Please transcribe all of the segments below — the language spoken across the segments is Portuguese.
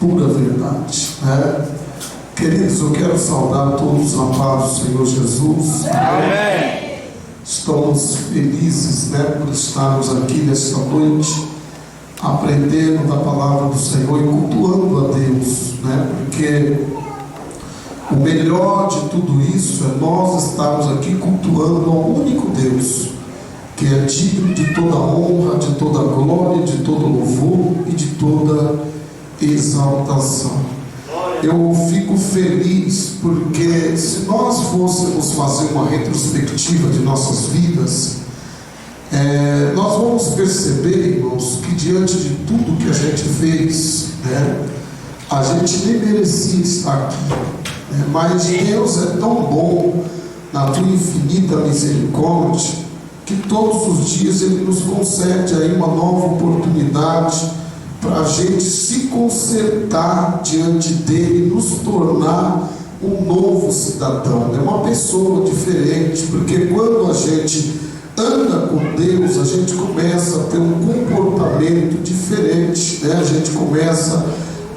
pura verdade, né? Queridos, eu quero saudar todos a paz do Senhor Jesus. Amém. Estamos felizes, né, por estarmos aqui nesta noite, aprendendo da palavra do Senhor e cultuando a Deus, né? Porque o melhor de tudo isso é nós estarmos aqui cultuando ao único Deus, que é digno de toda honra, de toda glória, de todo louvor e de toda exaltação. Eu fico feliz porque se nós fôssemos fazer uma retrospectiva de nossas vidas, nós vamos perceber, irmãos, que diante de tudo que a gente fez, né, a gente nem merecia estar aqui, né, mas Deus é tão bom na tua infinita misericórdia que todos os dias Ele nos concede aí uma nova oportunidade para a gente se consertar diante dele, nos tornar um novo cidadão, uma pessoa diferente, porque quando a gente anda com Deus, a gente começa a ter um comportamento diferente, né? A gente começa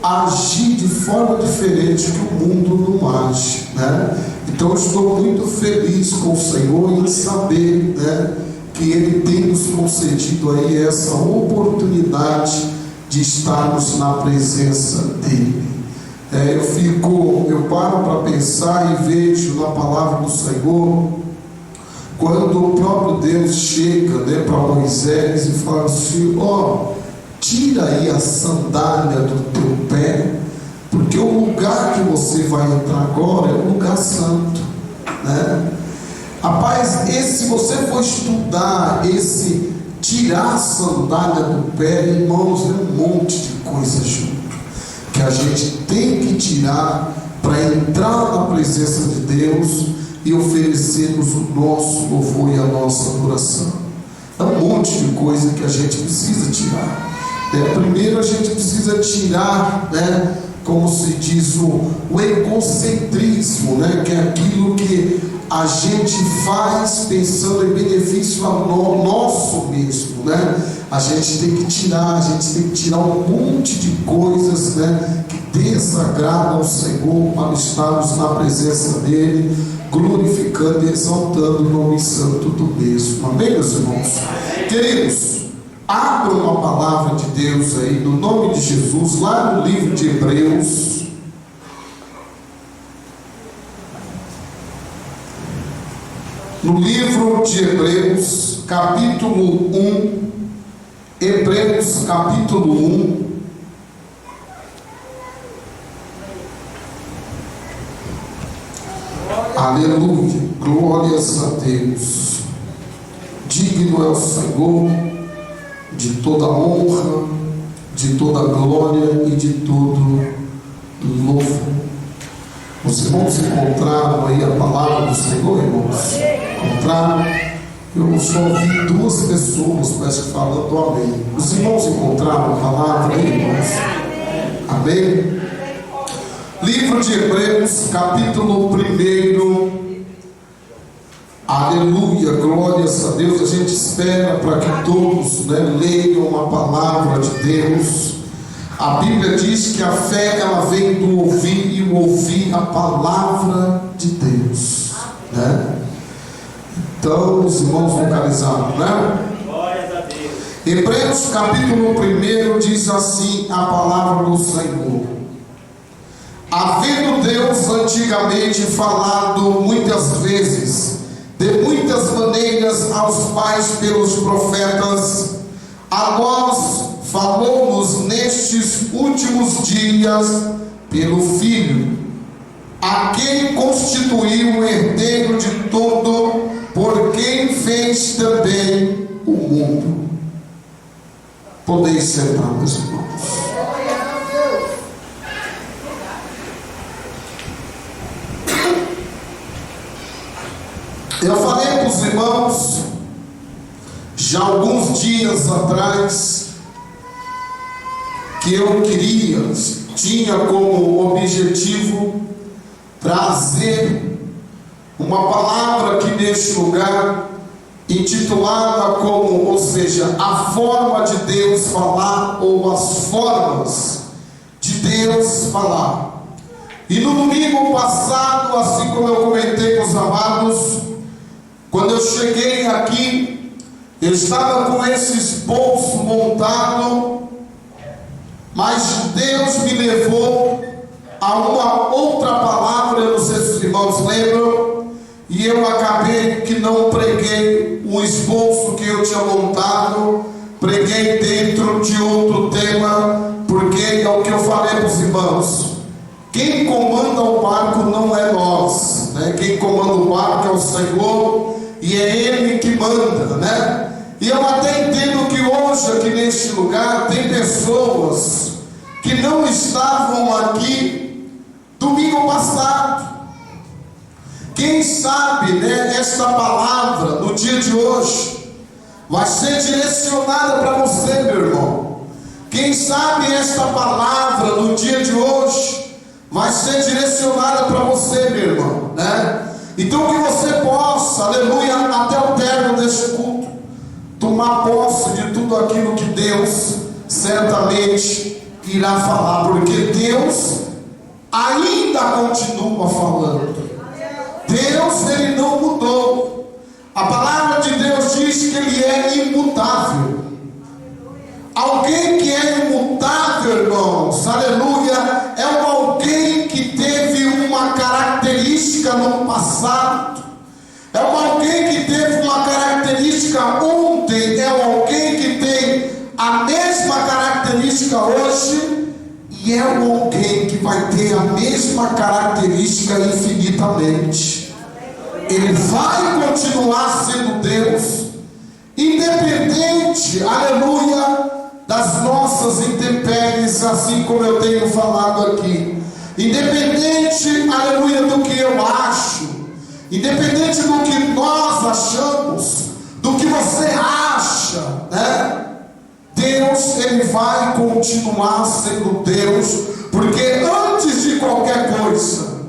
a agir de forma diferente que o mundo não age, né? Então eu estou muito feliz com o Senhor em saber, né, que Ele tem nos concedido aí essa oportunidade de estarmos na presença dele. Eu paro para pensar e vejo na palavra do Senhor, quando o próprio Deus chega, né, para Moisés e fala assim: tira aí a sandália do teu pé, porque o lugar que você vai entrar agora é um lugar santo, né? Rapaz, se você for estudar tirar a sandália do pé, irmãos, é um monte de coisa junto que a gente tem que tirar para entrar na presença de Deus e oferecermos o nosso louvor e a nossa adoração. É um monte de coisa que a gente precisa tirar. Primeiro a gente precisa tirar, né, como se diz, o egocentrismo, né, que é aquilo que a gente faz pensando em benefício ao nosso mesmo, né? A gente tem que tirar um monte de coisas, né, que desagradam ao Senhor, para estarmos na presença dele, glorificando e exaltando o nome santo do mesmo. Amém, meus irmãos? Queridos, abram a palavra de Deus aí, no nome de Jesus, lá no livro de Hebreus. No livro de Hebreus, capítulo 1, Hebreus, capítulo 1, aleluia, glórias a Deus. Digno é o Senhor de toda honra, de toda glória e de todo louvor. Os irmãos encontraram aí a palavra do Senhor, irmãos? Encontraram? Eu só vi duas pessoas, parece que falando amém. Os irmãos encontraram a palavra aí, irmãos? Amém? Livro de Hebreus, capítulo 1. Aleluia, glórias a Deus. A gente espera para que todos, né, leiam a palavra de Deus. A Bíblia diz que a fé, ela vem do ouvir, e o ouvir a palavra de Deus, né? Então, os irmãos localizaram, né? Glórias a Deus. Hebreus capítulo 1 diz assim a palavra do Senhor: havendo Deus antigamente falado muitas vezes, de muitas maneiras aos pais pelos profetas, a nós falou-nos nestes últimos dias pelo Filho, a quem constituiu o herdeiro de todo, por quem fez também o mundo. Podeis sentar, meus irmãos. Eu falei para os irmãos já alguns dias atrás que eu tinha como objetivo trazer uma palavra aqui neste lugar, intitulada como, ou seja, a forma de Deus falar, ou as formas de Deus falar. E no domingo passado, assim como eu comentei com os amados, quando eu cheguei aqui, eu estava com esse esboço montado, mas Deus me levou a uma outra palavra, eu não sei se os irmãos lembram, e eu acabei que não preguei o esboço que eu tinha montado, preguei dentro de outro tema, porque é o que eu falei para os irmãos. Quem comanda o barco não é nós, né? Quem comanda o barco é o Senhor, e é Ele que manda, né? E eu até entendo que hoje aqui neste lugar tem pessoas que não estavam aqui domingo passado. Quem sabe, né, esta palavra no dia de hoje vai ser direcionada para você, meu irmão. Quem sabe esta palavra no dia de hoje vai ser direcionada para você, meu irmão, né? Então que você possa, aleluia, até o término deste culto, tomar posse de tudo aquilo que Deus certamente irá falar, porque Deus ainda continua falando. Deus, Ele não mudou. A palavra de Deus diz que Ele é imutável. Alguém que é imutável, irmãos, aleluia, é alguém que teve uma característica no passado, é alguém que teve uma característica ontem, é alguém que tem a mesma característica hoje, e é alguém que vai ter a mesma característica infinitamente. Ele vai continuar sendo Deus, independente, aleluia, das nossas intempéries, assim como eu tenho falado aqui, independente, aleluia, do que eu acho, independente do que nós achamos, do que você acha, né? Deus, Ele vai continuar sendo Deus, porque antes de qualquer coisa,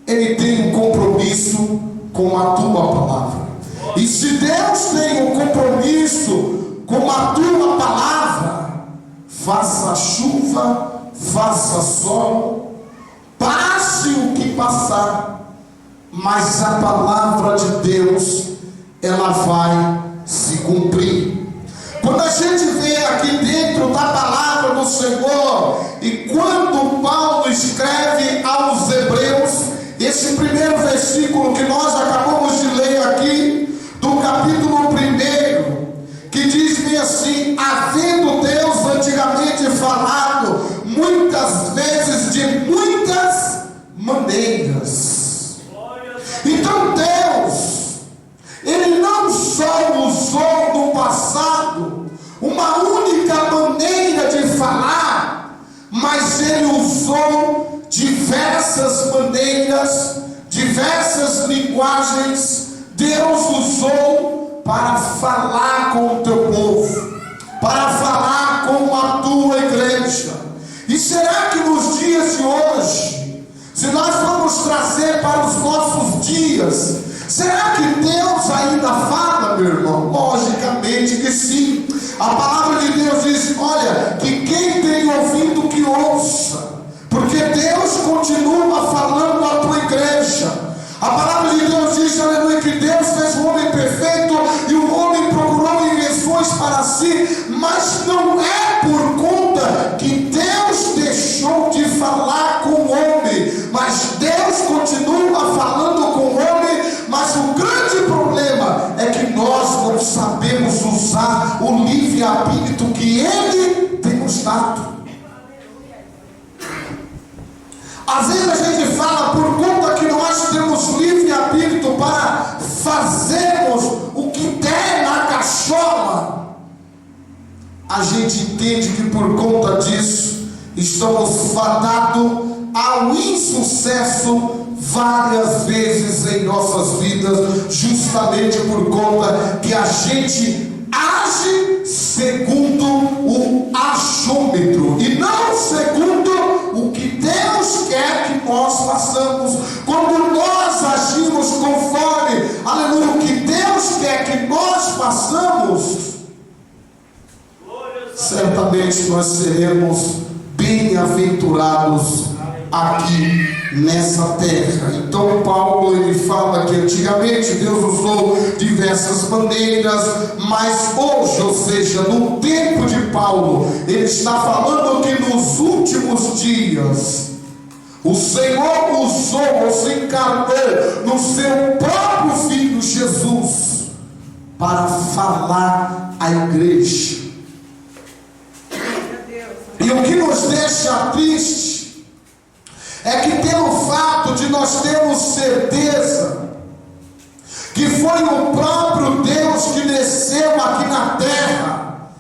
Ele tem um compromisso com a tua palavra. E se Deus tem um compromisso com a tua palavra, faça chuva, faça sol, passe o que passar, mas a palavra de Deus, ela vai se cumprir. Quando a gente vê aqui dentro da palavra do Senhor, e quando Paulo escreve aos Hebreus, esse primeiro versículo que nós acabamos de ler aqui, do capítulo 1, que diz bem assim: havendo Deus antigamente falado muitas vezes de muitas maneiras. Então Deus, Ele não só usou no passado uma única maneira de falar, mas Ele usou diversas maneiras, diversas linguagens. Deus usou para falar com o teu povo, para falar com a tua igreja. E será que nos dias de hoje, se nós vamos trazer para os nossos dias, será que Deus ainda fala, meu irmão? Logicamente que sim. A palavra de Deus diz, olha, que quem tem ouvido que ouça, porque Deus continua falando à tua igreja. A palavra de Deus diz, aleluia, que Deus fez o homem perfeito e o homem procurou invenções para si, mas não é por conta que Deus deixou de falar com o homem, mas Deus continua falando com o homem, mas o grande problema é que nós não sabemos usar o livre-arbítrio que Ele tem nos dado. Às vezes a gente fala por conta que nós temos livre-arbítrio para fazermos o que der na cachola. A gente entende que por conta disso estamos fadados ao insucesso várias vezes em nossas vidas, justamente por conta que a gente age segundo o achômetro e não segundo o que Deus quer que nós façamos. Quando nós agimos conforme, aleluia, o que Deus quer que nós façamos, certamente nós seremos bem-aventurados aqui nessa terra. Então Paulo, ele fala que antigamente Deus usou diversas maneiras, mas hoje, ou seja, no tempo de Paulo, ele está falando que nos últimos dias o Senhor usou, ou se encarnou no seu próprio Filho Jesus para falar à igreja. E o que nos deixa triste é que, pelo fato de nós termos certeza que foi o próprio Deus que desceu aqui na terra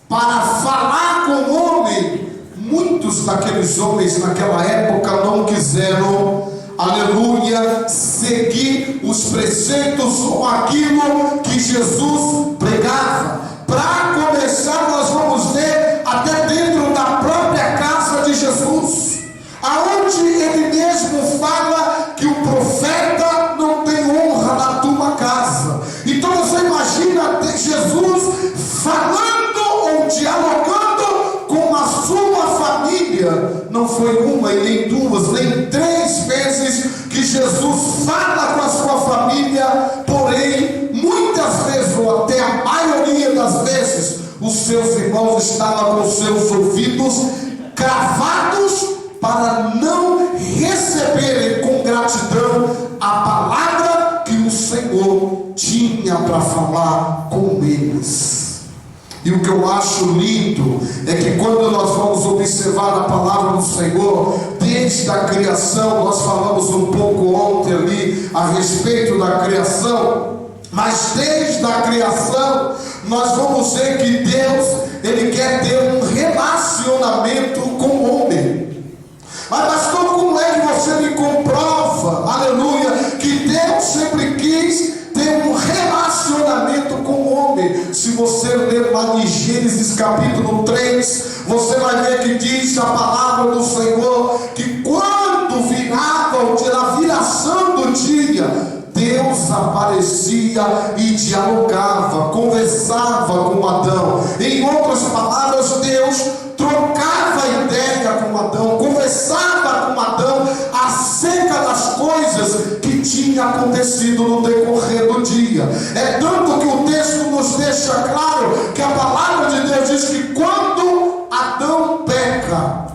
para falar com o homem, muitos daqueles homens naquela época não quiseram, aleluia, seguir os preceitos ou aquilo que Jesus pregava. Para começar, nós vamos ver até dentro da própria casa de Jesus, aonde ele mesmo fala que o profeta não tem honra na tua casa. Então você imagina Jesus falando ou dialogando com a sua família. Não foi uma e nem duas, nem três vezes que Jesus fala com a sua família, porém muitas vezes, ou até a maioria das vezes, os seus irmãos estavam com seus ouvidos cravados para não receberem com gratidão a palavra que o Senhor tinha para falar com eles. E o que eu acho lindo é que quando nós vamos observar a palavra do Senhor, desde a criação, nós falamos um pouco ontem ali a respeito da criação, mas desde a criação nós vamos ver que Deus, ele quer ter um relacionamento com o homem. Mas pastor, como é que você me comprova, aleluia, que Deus sempre quis ter um relacionamento com o homem? Se você ler lá em Gênesis capítulo 3, você vai ver que diz a palavra do Senhor que quando virava a viração do dia, Deus aparecia e dialogava, conversava com Adão. Em outras palavras, Deus trocava ideia com Adão, conversava com Adão acerca das coisas que tinham acontecido no decorrer do dia. É tanto que o texto nos deixa claro que a palavra de Deus diz que quando Adão peca,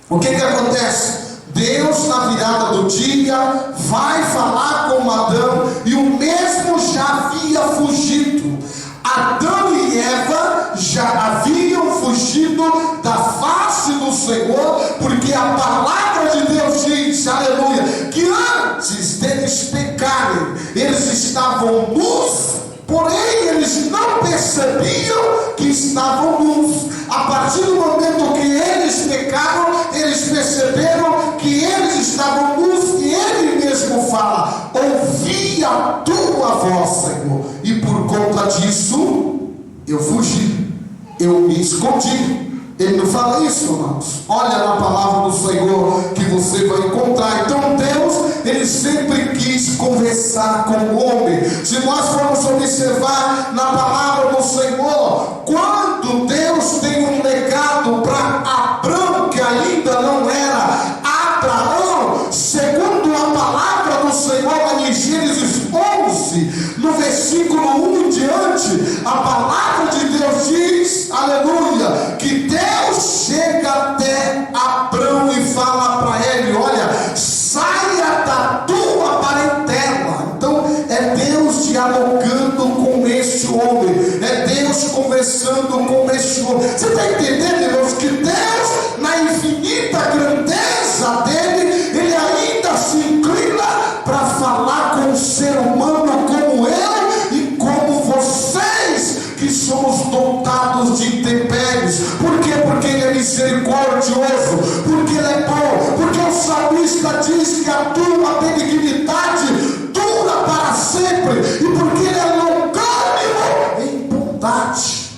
o que acontece? Deus, na virada do dia, vai falar com Adão, e o mesmo já havia fugido. Adão e Eva já haviam fugido da face do Senhor, porque a palavra de Deus diz, aleluia, que antes deles pecarem, eles estavam nus, porém eles não percebiam que estavam nus. A partir do momento que eles pecaram, eles perceberam que eles estavam nus, e ele mesmo fala: ouvi a tua voz, Senhor, e por conta disso eu fugi, eu me escondi. Ele não fala isso, irmãos? Olha na palavra do Senhor que você vai encontrar. Então Deus, ele sempre quis conversar com o homem. Se nós formos observar na palavra do Senhor, quando Deus tem um legado para Abrão, que ainda não era Abraão, segundo a palavra do Senhor em Gênesis 11, no versículo 1 em diante, a palavra de Deus diz, aleluia, que Deus chega até Abrão e fala para ele: olha, saia da tua parentela. Então é Deus dialogando com este homem, é Deus conversando com este homem. Você está entendendo, irmãos, que Deus, na infinita grandeza dele, ele ainda se inclina para falar com o ser humano como eu e como vocês, que somos dotados de intempéries. Por quê? Porque ele é misericordioso, porque ele é bom, porque o salmista diz que a tua benignidade dura para sempre, e porque ele é longânimo em bondade.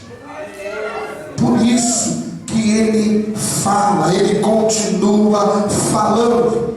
Por isso que ele fala, ele continua falando.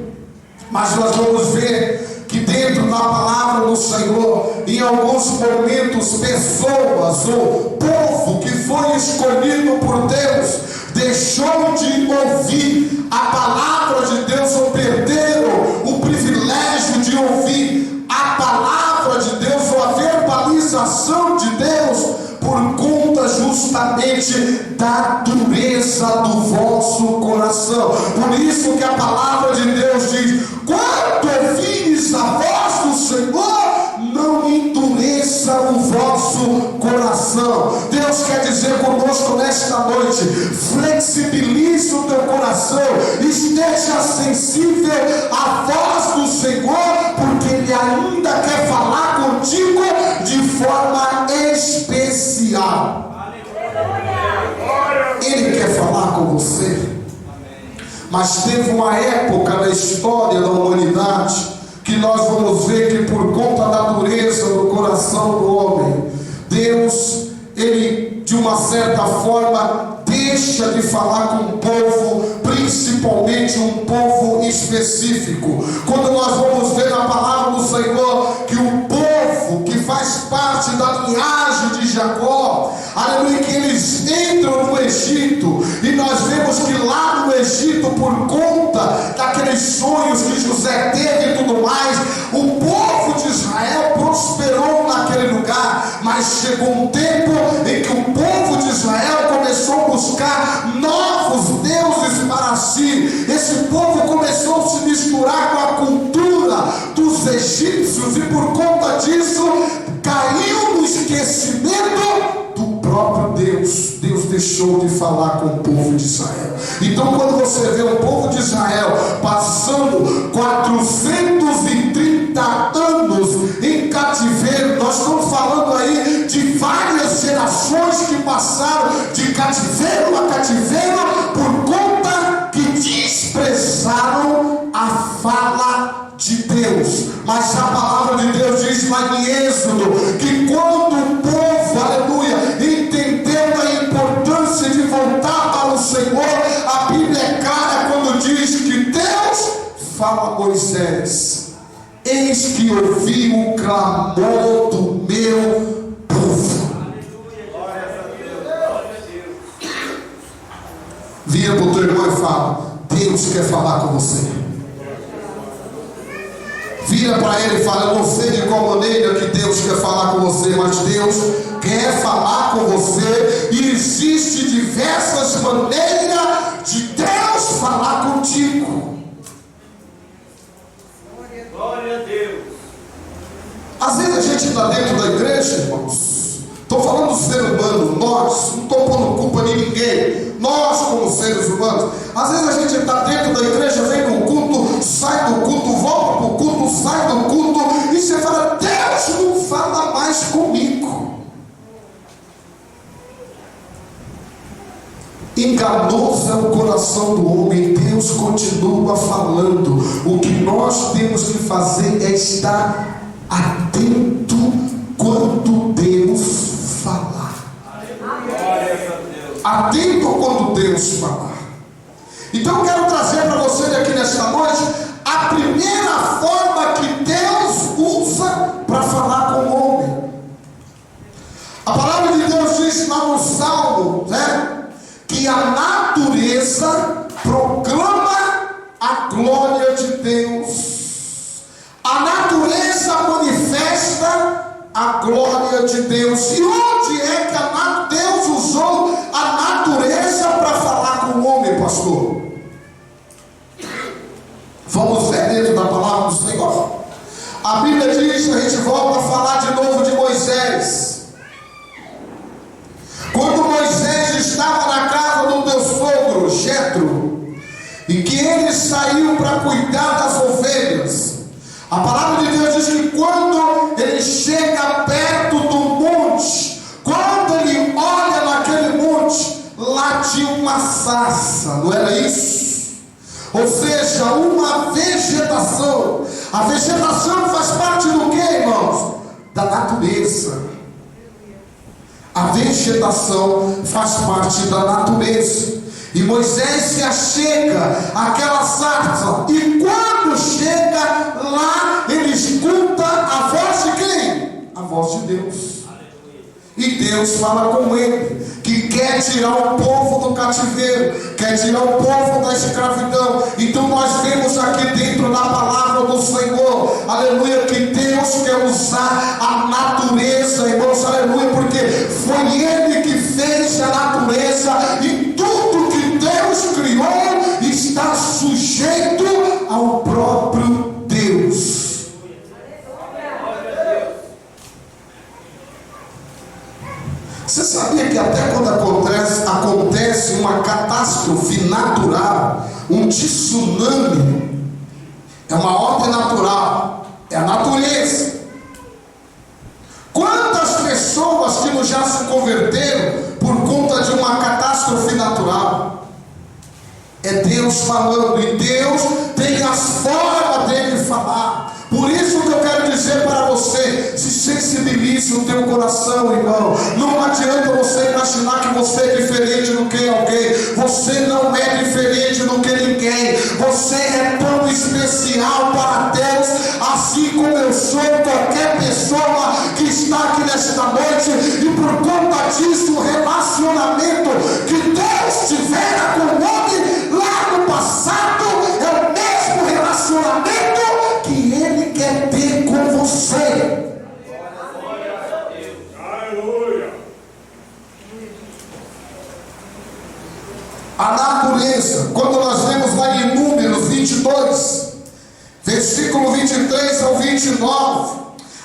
Mas nós vamos ver que dentro da palavra do Senhor, em alguns momentos, pessoas ou povo que foi escolhido por Deus, deixou de ouvir a palavra de Deus, ou perderam o privilégio de ouvir a palavra de Deus, ou a verbalização de Deus, por conta justamente da dureza do vosso coração. Por isso que a palavra de Deus diz: quando ouvires a voz do Senhor, não endureça o vosso coração. Deus quer dizer conosco nesta noite: flexibilize o teu coração, esteja sensível à voz do Senhor, porque Ele ainda quer falar contigo de forma especial. Ele quer falar com você. Mas teve uma época na história da humanidade que nós vamos ver que, por conta da dureza do coração do homem, Deus, Ele de uma certa forma deixa de falar com o povo, principalmente um povo específico. Quando nós vamos ver na palavra do Senhor que o povo que faz parte da linhagem de Jacó, aleluia, que eles entram no Egito, e nós vemos que lá no Egito, por conta daqueles sonhos que José teve e tudo mais, o povo de Israel prosperou naquele lugar. Mas chegou um tempo em que o povo de Israel começou a buscar novos deuses para si. Esse povo começou a se misturar com a cultura dos egípcios, e por conta disso caiu no esquecimento do próprio Deus. Deus deixou de falar com o povo de Israel. Então, quando você vê o povo de Israel passando 430 anos em cativeiro, nós estamos falando aí de várias gerações que passaram de cativeiro a cativeiro, por conta que desprezaram a fala de Deus. Mas a palavra de Deus diz lá em Êxodo que quando o povo, aleluia, entendeu a importância de voltar para o Senhor, a Bíblia é clara quando diz que Deus fala a Moisés: eis que ouvi o clamor do meu povo. Vira para o teu irmão e fala: Deus quer falar com você. Vira para ele e fala: eu não sei de qual maneira que Deus quer falar com você, mas Deus quer falar com você, e existe diversas maneiras de Deus falar contigo. Glória a Deus. Às vezes a gente está dentro da igreja, irmãos. Estou falando do ser humano, nós, não estou pondo culpa de ninguém. Nós, como seres humanos, às vezes a gente está dentro da igreja, vem no culto, sai do culto, volta para o culto, sai do culto, e você fala: Deus não fala mais comigo. Enganoso é o coração do homem. Deus continua falando. O que nós temos que fazer é estar atento quando Deus falar. Atento quando Deus falar. Então eu quero trazer para você aqui nesta noite a primeira forma que Deus usa para falar com o homem. A palavra de Deus diz lá no Salmo, que a natureza proclama a glória de Deus. A natureza manifesta a glória de Deus. E onde é que Deus usou a natureza para falar com o homem, pastor? Vamos ver dentro da palavra do Senhor. A Bíblia diz, a gente volta a falar de novo de Moisés. Quando Moisés estava na casa do teu sogro Jetro, e que ele saiu para cuidar das ovelhas, a palavra de Deus diz que quando ele chega perto do monte, quando ele olha naquele monte, lá tinha uma sarça, não era isso? Ou seja, uma vegetação. A vegetação faz parte do que, irmãos? Da natureza. A vegetação faz parte da natureza. E Moisés se achega àquela sarça, e quando chega lá, ele escuta a voz de quem? A voz de Deus. E Deus fala com ele, que quer tirar o povo do cativeiro, quer tirar o povo da escravidão. Então nós vemos aqui dentro da palavra do Senhor, aleluia, que Deus quer usar a natureza, irmãos, aleluia, porque foi Ele que fez a natureza, e tudo que Deus criou está sujeito ao próprio Deus. Você sabia que até quando acontece uma catástrofe natural, um tsunami, é uma ordem natural, é a natureza. Quantas pessoas que não já se converteram por conta de uma catástrofe natural? É Deus falando, e Deus tem as formas dele falar. Por isso que eu quero dizer para você: se sensibilize no teu coração, irmão. Não adianta você imaginar que você é diferente do que alguém. Você não é diferente do que ninguém. Você é tão especial para Deus, assim como eu sou qualquer pessoa que está aqui nesta noite. E por conta disso, o relacionamento que Deus tivera com o homem lá no passado é o mesmo relacionamento que Ele quer ter com você. A natureza, quando nós vemos lá em Números 22, versículo 23 ao 29,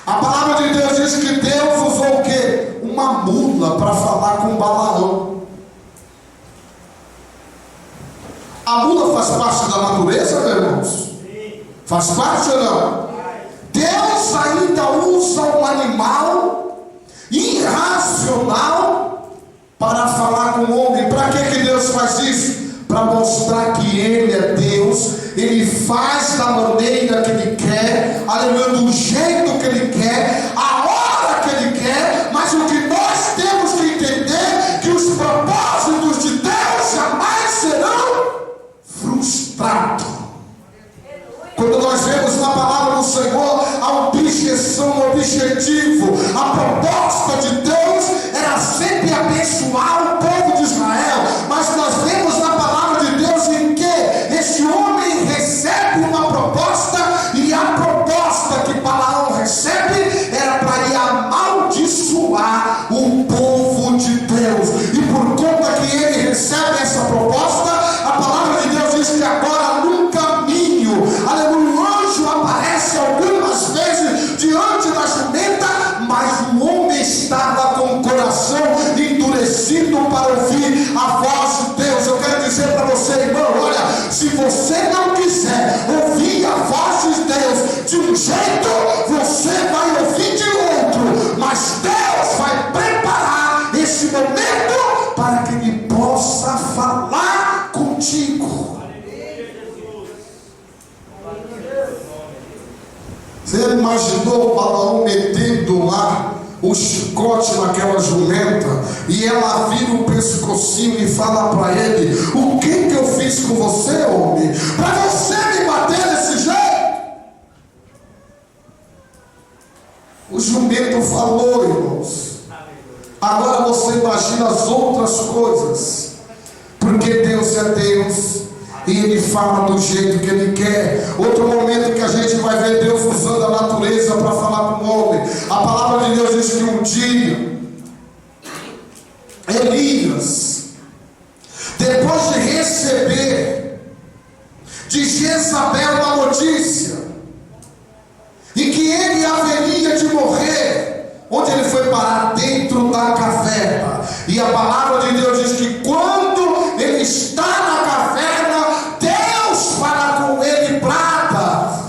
a palavra de Deus diz que Deus usou o quê? Uma mula para falar com Balaão. A mula faz parte da natureza, meus irmãos? Faz parte ou não? Deus ainda usa um animal irracional para falar com o homem. Para que Deus faz isso? Para mostrar que Ele é Deus. Ele faz da maneira que Ele quer, aleluia, do jeito que Ele quer, a hora que Ele quer. Mas o que nós temos que entender é que os propósitos de Deus jamais serão frustrados. Quando nós vemos na palavra do Senhor a objeção, o objetivo, a proposta de Deus era sempre abençoar o povo de Israel. Mas nós vemos na palavra de Deus em que esse homem recebe uma proposta, e a proposta que Balaão recebe era para ir amaldiçoar o povo de Deus. E por conta que ele recebe essa proposta, a palavra de Deus diz que agora num caminho, aleluia, o anjo aparece algumas vezes diante da jumenta, mas o homem estava com o coração endurecido para ouvir a voz de Deus. Eu quero dizer para você, irmão, olha, se você não quiser ouvir a voz de Deus de um jeito, você vai ouvir de outro, mas Deus vai preparar esse momento para que Ele possa falar contigo. Você imaginou Balaão metendo lá o chicote naquela jumenta, e ela vira o pescocinho e fala para ele: o que eu fiz com você, homem, para você me bater desse jeito? O jumento falou, irmãos. Agora você imagina as outras coisas, porque Deus é Deus e Ele fala do jeito que Ele quer. Outro momento que a gente vai ver Deus usando a natureza para falar com o homem. A palavra de Deus diz que um dia Elias, depois de receber de Jezabel uma notícia e que ele haveria de morrer, onde ele foi parar? Dentro da caverna. E a palavra de Deus diz que quando ele está na caverna, Deus fala com ele: prata,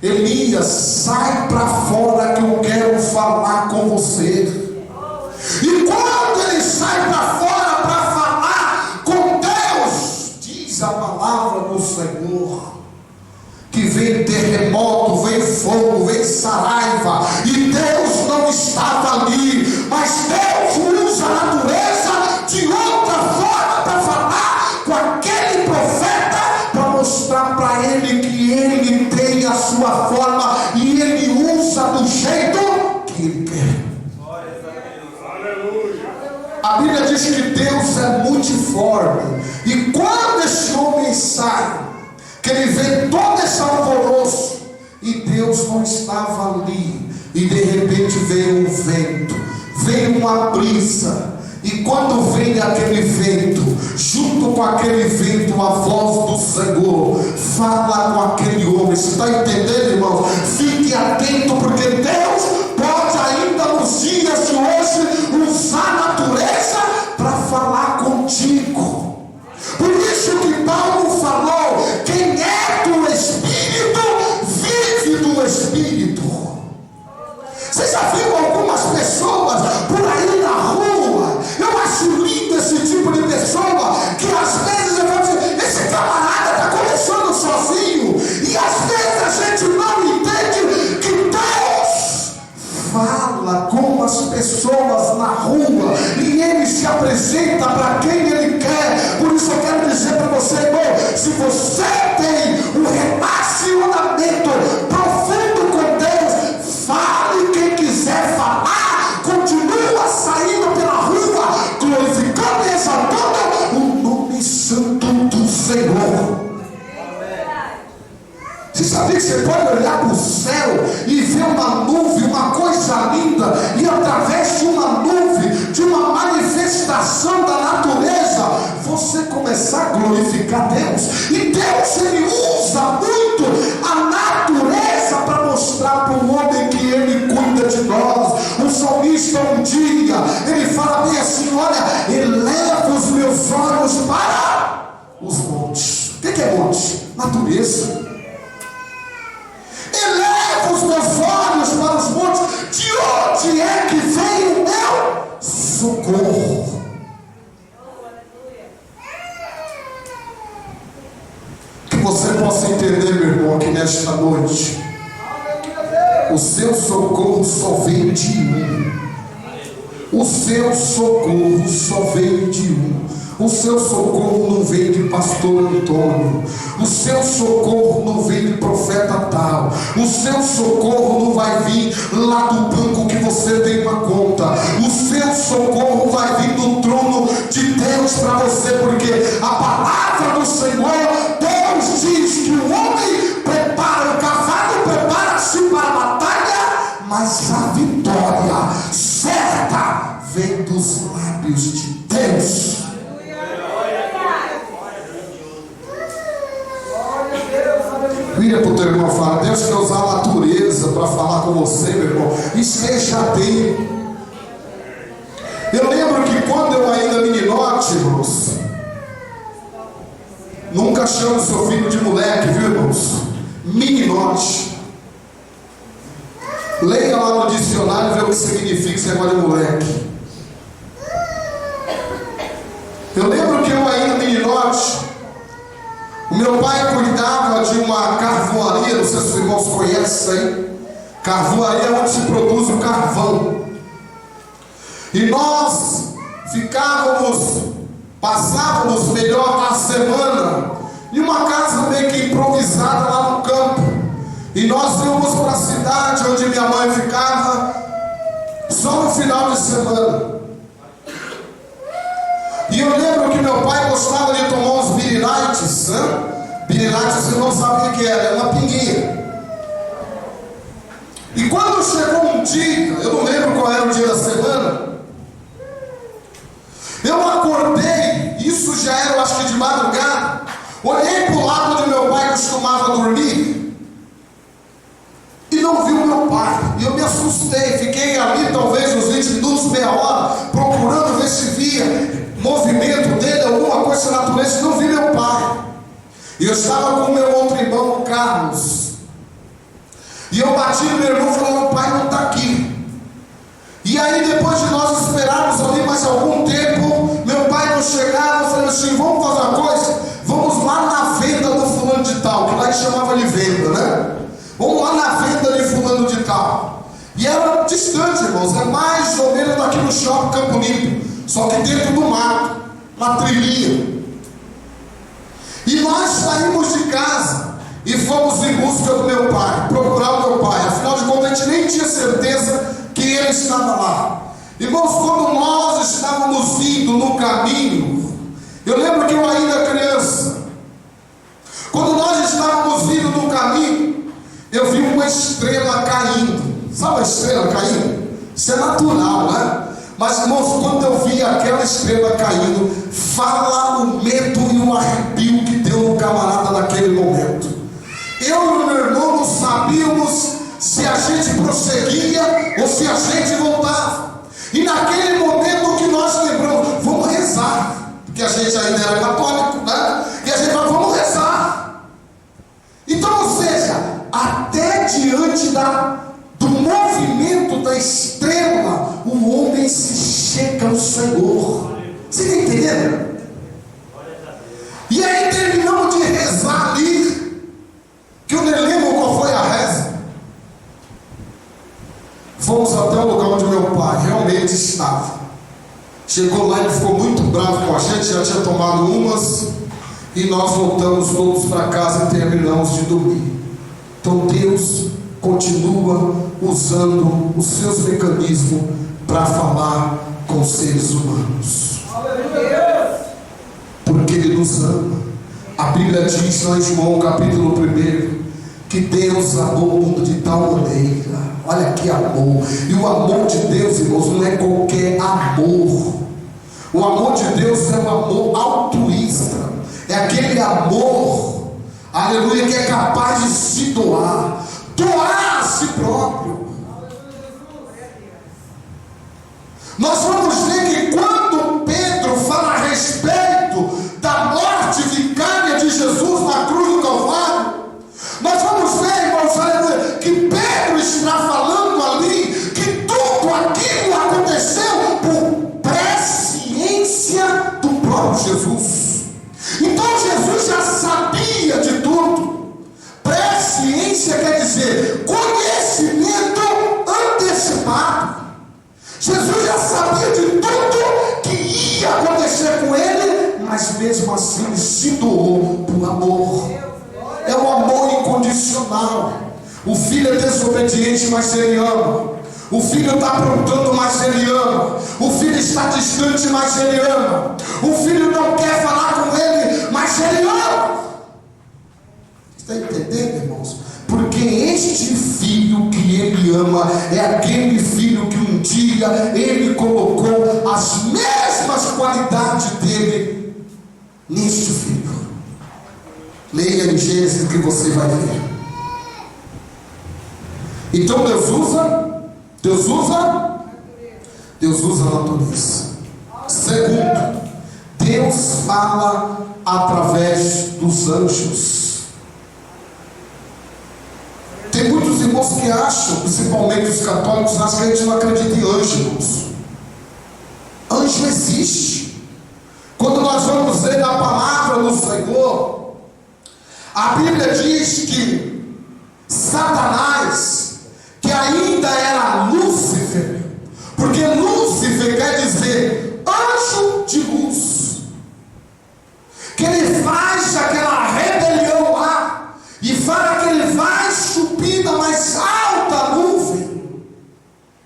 Elias, sai para fora que eu quero falar com você. E quando ele sai para fora para falar com Deus, diz a palavra do Senhor que vem terremoto, vem fogo, vem saraiva, e Deus não estava ali, mas Deus usa a natureza de outra forma para falar com aquele profeta, para mostrar para ele que ele tem a sua forma e ele usa do jeito que ele quer. A Bíblia diz que Deus é multiforme. E quando esse homem sai, que ele vê todo esse alvoroço, e Deus não estava ali, e de repente veio um vento, veio uma brisa. E quando vem aquele vento, junto com aquele vento, a voz do Senhor fala com aquele homem. Você está entendendo, irmão? Fique atento, porque Deus pode ainda nos dias de hoje usar a natureza para falar contigo. Por isso que Paulo falou: quem é do Espírito vive do Espírito. Você já viu algumas pessoas por aí na rua? Eu acho lindo esse tipo de pessoa, que às vezes eu vou dizer, esse camarada está começando sozinho, e às vezes a gente não entende que Deus fala com as pessoas na rua, e Ele se apresenta para quem Ele quer. Por isso eu quero dizer para você, irmão, se você tem um relacionamento profundo com Deus, fale quem quiser falar, continua saindo pela rua, glorificando e exaltando o nome santo do Senhor. Você sabia que você pode olhar para o céu e ver uma nuvem, uma coisa linda, e através de uma nuvem, de uma manifestação da natureza, você começar a glorificar Deus? E Deus, Ele usa muito a natureza para mostrar para o homem que Ele cuida de nós. O salmista um dia, ele fala bem assim: olha, eleva os meus olhos para os montes. O que é monte? Natureza. Eleva os meus olhos para os montes. De onde é que vem o meu socorro? Que você possa entender, meu irmão, que nesta noite o seu socorro só veio de um. O seu socorro só veio de um. O seu socorro não veio de pastor Antônio. O seu socorro não veio de profeta tal. O seu socorro não vai vir lá do banco que você tem uma conta. O seu socorro vai vir do trono de Deus para você, porque a palavra do Senhor, Deus diz que o homem prepara o cavalo, prepara-se para a batalha, mas a vitória certa vem dos lábios de Deus. Vira para o teu irmão e fala: Deus quer usar a natureza para falar com você, meu irmão. Esteja atento. Eu lembro que quando eu ainda meninote, irmãos, nunca chame seu filho de moleque, viu, irmãos? Meninote. Leia lá no dicionário e vê o que significa esse negócio de moleque. Eu lembro que eu ainda meninote, o meu pai cuidava de uma carvoaria, não sei se os irmãos conhecem aí. Carvoaria é onde se produz o carvão. E nós passávamos melhor a semana em uma casa meio que improvisada lá no campo. E nós íamos para a cidade onde minha mãe ficava só no final de semana. E eu lembro que meu pai gostava de tomar uns birirites, né? Birirites, vocês não sabem o que era, é uma pinguinha. E quando chegou um dia, eu não lembro qual era o dia da semana, eu acordei, isso já era, eu acho que de madrugada, olhei para o lado onde meu pai costumava dormir, e não vi o meu pai. E eu me assustei, fiquei ali talvez uns 20 minutos, meia hora, procurando ver se via movimento dele, alguma coisa na natureza, e não vi meu pai. E eu estava com o meu outro irmão, o Carlos, e eu bati no meu irmão e falei: meu pai não está aqui. E aí, depois de nós esperarmos ali mais algum tempo, meu pai não chegava. Eu falei assim: vamos fazer uma coisa, vamos lá na venda do fulano de tal, que lá ele chamava de venda, né? Vamos lá na venda de fulano de tal. E era distante, irmãos, é mais ou menos daqui no shopping Campo Limpo, só que dentro do mato, uma trilhinha. E nós saímos de casa e fomos em busca do meu pai, procurar o meu pai. Afinal de contas, a gente nem tinha certeza que ele estava lá. Irmãos, quando nós estávamos indo no caminho, eu lembro que eu ainda criança, quando nós estávamos indo no caminho, eu vi uma estrela caindo. Sabe a estrela caindo? Isso é natural, né? Mas, irmãos, quando eu vi aquela estrela caindo, fala o medo e o arrepio que deu no camarada naquele momento. Eu e o meu irmão não sabíamos se a gente prosseguia ou se a gente voltava. E naquele momento que nós lembramos, vamos rezar, porque a gente ainda era católico, né? E a gente falou, vamos rezar. Então, ou seja, até diante do movimento da estrela, o homem se chega ao Senhor. Você está entendendo? E aí terminamos de rezar ali, que eu nem lembro qual foi a reza. Fomos até o lugar onde meu pai realmente estava. Chegou lá, ele ficou muito bravo com a gente, já tinha tomado umas, e nós voltamos todos para casa e terminamos de dormir. Então Deus continua usando os seus mecanismos para falar com os seres humanos, porque Ele nos ama. A Bíblia diz lá em João capítulo 1 que Deus amou o mundo de tal maneira. Olha que amor. E o amor de Deus, irmãos, não é qualquer amor. O amor de Deus é um amor altruísta. É aquele amor, aleluia, que é capaz de se doar a si próprio. Nós vamos ver que quando Pedro fala a respeito da morte vicária de Jesus na cruz do Calvário, nós vamos ver, irmãos, aleluia, que Pedro está falando ali que tudo aquilo aconteceu por presciência do próprio Jesus. Então Jesus já sabia de tudo. Presciência quer dizer conhecimento antecipado. Jesus já sabia de tudo que ia acontecer com ele, mas mesmo assim ele se doou por amor. É o amor incondicional. O filho é desobediente, mas ele ama. O filho está aprontando, mas ele ama. O filho está distante, mas ele ama. O filho não quer falar com ele, mas ele ama. Está entendendo, irmãos? Porque este filho que ele ama é aquele filho que um dia ele colocou as mesmas qualidades dele neste filho. Leia em Gênesis que você vai ver. Então Deus usa a natureza. Segundo, Deus fala através dos anjos. Tem muitos irmãos que acham, principalmente os católicos, acham que a gente não acredita em anjos, irmãos. Anjo existe. Quando nós vamos ler a palavra do Senhor, a Bíblia diz que Satanás, que ainda era Lúcifer, porque Lúcifer quer dizer anjo de luz, que ele faz aquela rebelião lá, e fala que ele vai subir na mais alta nuvem.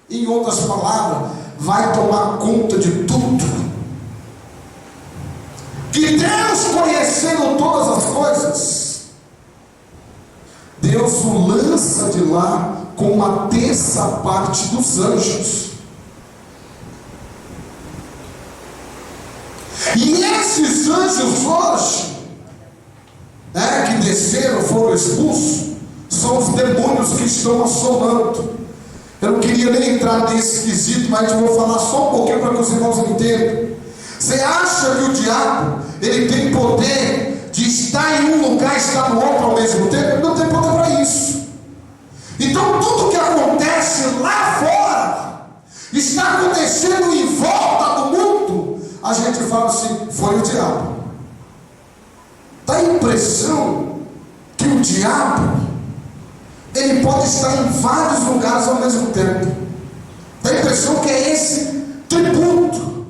Em outras palavras, vai tomar conta de tudo. Que Deus, conhecendo todas as coisas, Deus o lança de lá com uma terça parte dos anjos. E esses anjos hoje, que desceram, foram expulsos, são os demônios que estão assolando. Eu não queria nem entrar nesse quesito, mas eu vou falar só um pouquinho para que os irmãos entendam. Você acha que o diabo, ele tem poder de estar em um lugar e estar no outro ao mesmo tempo? Ele não tem poder para isso. Então tudo que acontece lá fora está acontecendo em volta do mundo. A gente fala assim, foi o diabo. Dá a impressão que o diabo, ele pode estar em vários lugares ao mesmo tempo. Dá a impressão que é esse tributo.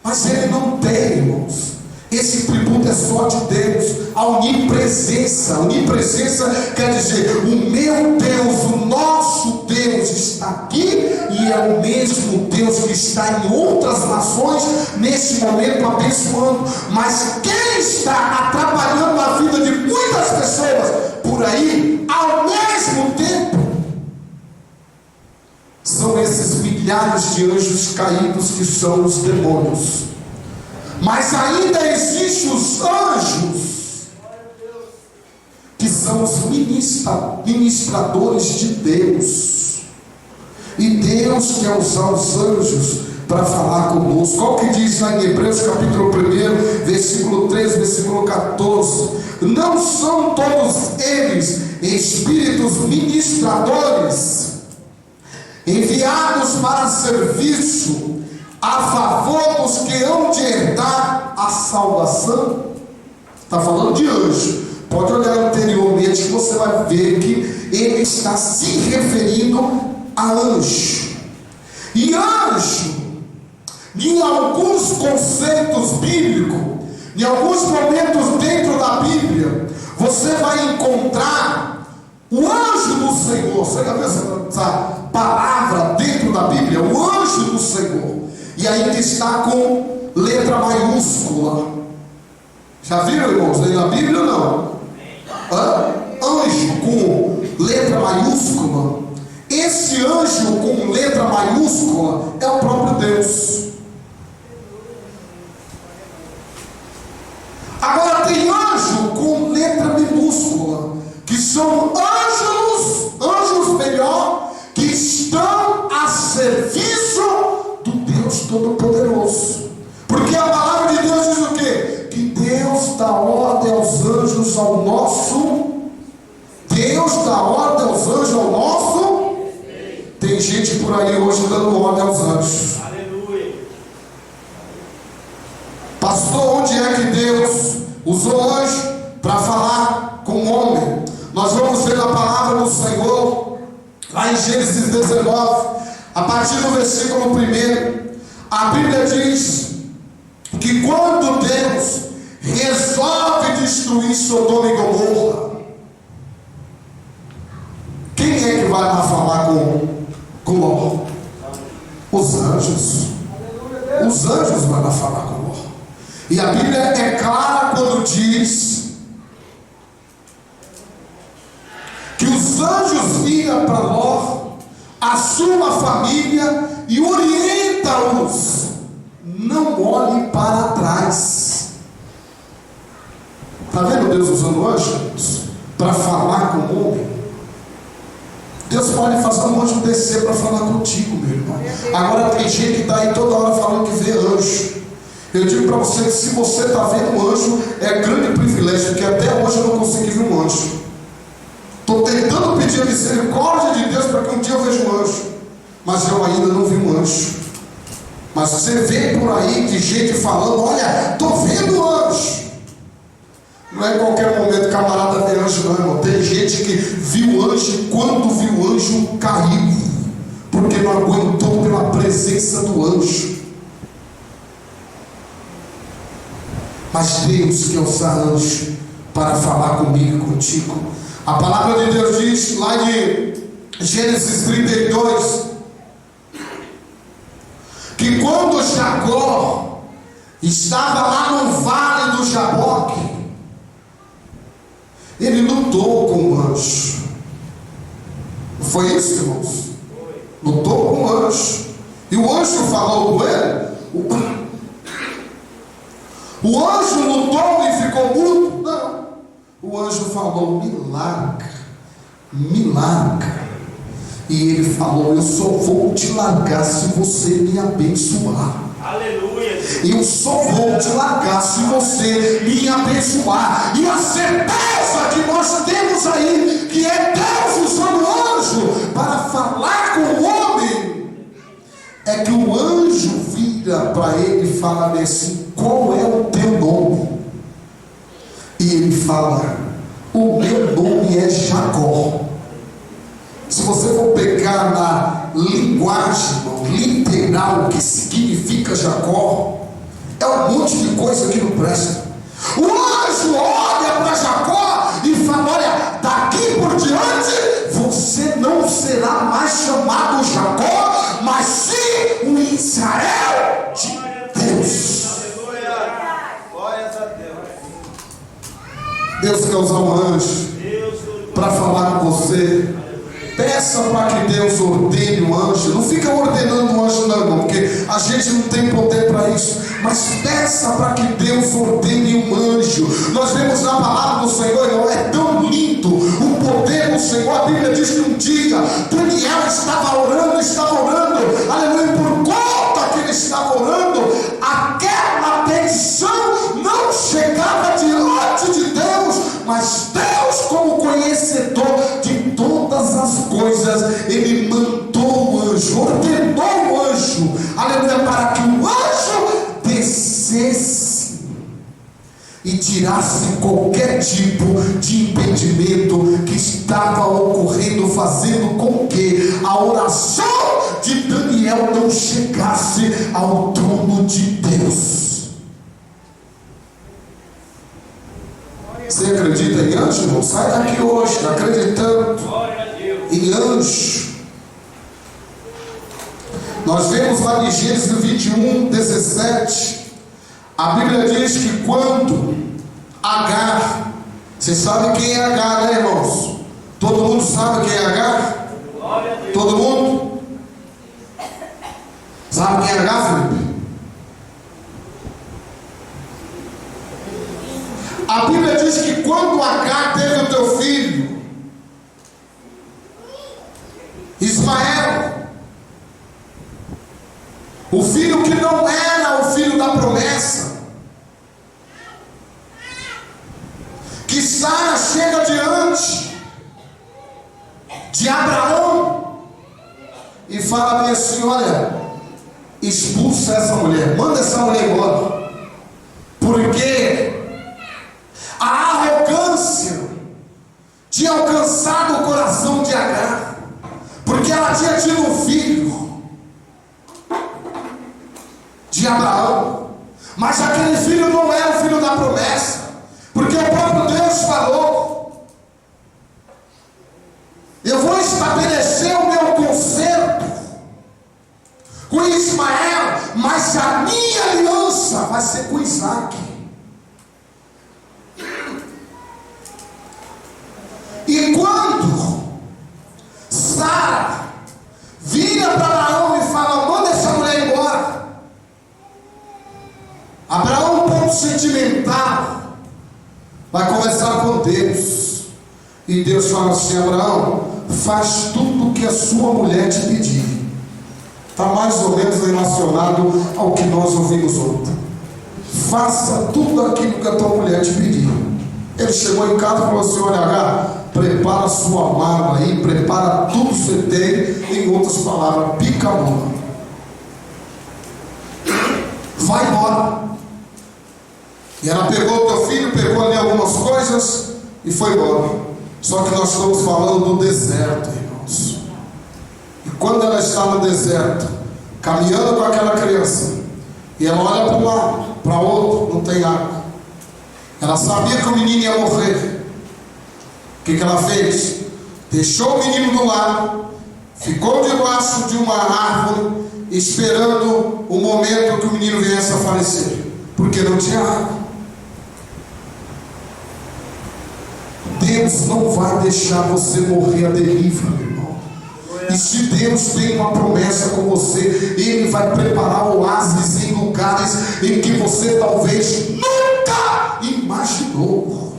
Mas ele não tem, irmãos, esse tributo é só de Deus. A onipresença. Onipresença quer dizer: o meu Deus, o nosso Deus está aqui, e é o mesmo Deus que está em outras nações nesse momento abençoando. Mas quem está atrapalhando a vida de muitas pessoas por aí ao mesmo tempo são esses milhares de anjos caídos, que são os demônios. Mas ainda existem os anjos, que são os ministradores de Deus. E Deus quer usar os anjos para falar conosco. Olha o que diz lá em Hebreus capítulo 1, versículo 3, versículo 14: não são todos eles espíritos ministradores, enviados para serviço a favor dos que hão de herdar a salvação? Está falando de anjo. Pode olhar anteriormente, que você vai ver que ele está se referindo a anjo. E anjo, em alguns conceitos bíblicos, em alguns momentos dentro da Bíblia, você vai encontrar o anjo do Senhor. Você já viu essa palavra dentro da Bíblia? O anjo do Senhor. E ainda está com letra maiúscula. Já viram, irmãos? Aí na Bíblia ou não? Anjo com letra maiúscula. Esse anjo com letra maiúscula é o próprio Deus. Agora tem anjo com letra minúscula, que são anjos melhor, que estão a serviço do Deus Todo-Poderoso. Porque a palavra de Deus diz o quê? Que Deus dá ordem aos anjos ao nosso. Deus dá ordem aos anjos ao nosso. Tem gente por aí hoje dando ordem aos anjos. Aleluia. Pastor, onde é que Deus usou anjo para falar com o homem? Nós vamos ver a palavra do Senhor lá em Gênesis 19, a partir do versículo 1. A Bíblia diz que quando Deus resolve destruir Sodoma e Gomorra, quem é que vai lá falar com Ló? Os anjos. Os anjos vão lá falar com Ló. E a Bíblia é clara quando diz que os anjos viram para Ló, a sua família, e orienta-os: não olhe para trás. Está vendo Deus usando anjos para falar com o homem? Deus pode fazer um anjo descer para falar contigo, meu irmão. Agora tem gente que está aí toda hora falando que vê anjo. Eu digo para você que se você está vendo um anjo, é grande privilégio, porque até hoje eu não consegui ver um anjo. Estou tentando pedir a misericórdia de Deus para que um dia eu veja um anjo, mas eu ainda não vi um anjo. Mas você vê por aí de gente falando: olha, estou vendo anjo. Não é em qualquer momento camarada vê anjo, não, irmão. Tem gente que viu anjo e quando viu o anjo caiu, porque não aguentou pela presença do anjo. Mas Deus quer usar anjo para falar comigo e contigo. A palavra de Deus diz lá em Gênesis 32 que quando Jacó estava lá no vale do Jaboque, ele lutou com o anjo. Não foi isso, irmãos? Lutou com o anjo. E o anjo falou com ele. O anjo lutou e ficou mudo? Não. O anjo falou: me larga, me larga. E ele falou: eu só vou te largar se você me abençoar. Aleluia. Eu só vou te largar se você me abençoar. E a certeza que nós temos aí, que é Deus usando o anjo para falar com o homem, é que o anjo vira para ele e fala assim: qual é o teu nome? E ele fala: o meu nome é Jacó. Se você for pegar na linguagem literal que significa Jacó, é um monte de coisa que não presta. O anjo olha para Jacó e fala: olha, daqui por diante você não será mais chamado Jacó, mas sim o Israel de Deus. Glórias a Deus. Deus quer usar um anjo para falar com você. Peça para que Deus ordene um anjo. Não fica ordenando um anjo não, porque a gente não tem poder para isso. Mas peça para que Deus ordene um anjo. Nós vemos na palavra do Senhor, irmão, é tão lindo o poder do Senhor. A Bíblia diz que um dia Daniel estava orando, aleluia, por conta que ele estava orando, aquela petição não chegava diante de Deus, mas Deus, como conhecedor de todas as coisas, ele mandou o anjo, ordenou o anjo, aleluia, para que o anjo descesse e tirasse qualquer tipo de impedimento que estava ocorrendo, fazendo com que a oração de Daniel não chegasse ao trono de Deus. Você acredita em anjo, irmão? Sai daqui hoje acreditando em anjo. Nós vemos lá em Gênesis 21, 17, a Bíblia diz que quando Agar, vocês sabem quem é Agar, né, irmãos? Todo mundo sabe quem é Agar? Todo mundo? Sabe quem é Agar, Felipe? A Bíblia diz que quando Agar teve o teu filho Ismael, o filho que não era o filho da promessa, que Sara chega diante de Abraão e fala bem assim: olha, expulsa essa mulher, manda essa mulher embora, porque a arrogância tinha alcançado o coração de Agar, porque ela tinha tido um filho de Abraão, mas aquele filho não era o filho da promessa, porque o próprio Deus falou: eu vou estabelecer o meu concerto com Ismael, mas a minha aliança vai ser com Isaac. E quando Sara vira para Abraão e fala: manda essa mulher embora, Abraão, um pouco sentimental, vai conversar com Deus, e Deus fala assim: Abraão, faz tudo o que a sua mulher te pedir. Está mais ou menos relacionado ao que nós ouvimos ontem. Faça tudo aquilo que a tua mulher te pediu. Ele chegou em casa e falou assim: olha, Agar, prepara a sua mala aí, prepara tudo que você tem, em outras palavras, pica a mão, vai embora. E ela pegou o teu filho, pegou ali algumas coisas e foi embora. Só que nós estamos falando do deserto, irmãos. E quando ela está no deserto, caminhando com aquela criança, e ela olha para um lado, para outro, não tem água. Ela sabia que o menino ia morrer. O que ela fez? Deixou o menino do lado, ficou debaixo de uma árvore, esperando o momento que o menino viesse a falecer, porque não tinha água. Deus não vai deixar você morrer a deriva, meu irmão. E se Deus tem uma promessa com você, Ele vai preparar oásis em lugares em que você talvez nunca imaginou.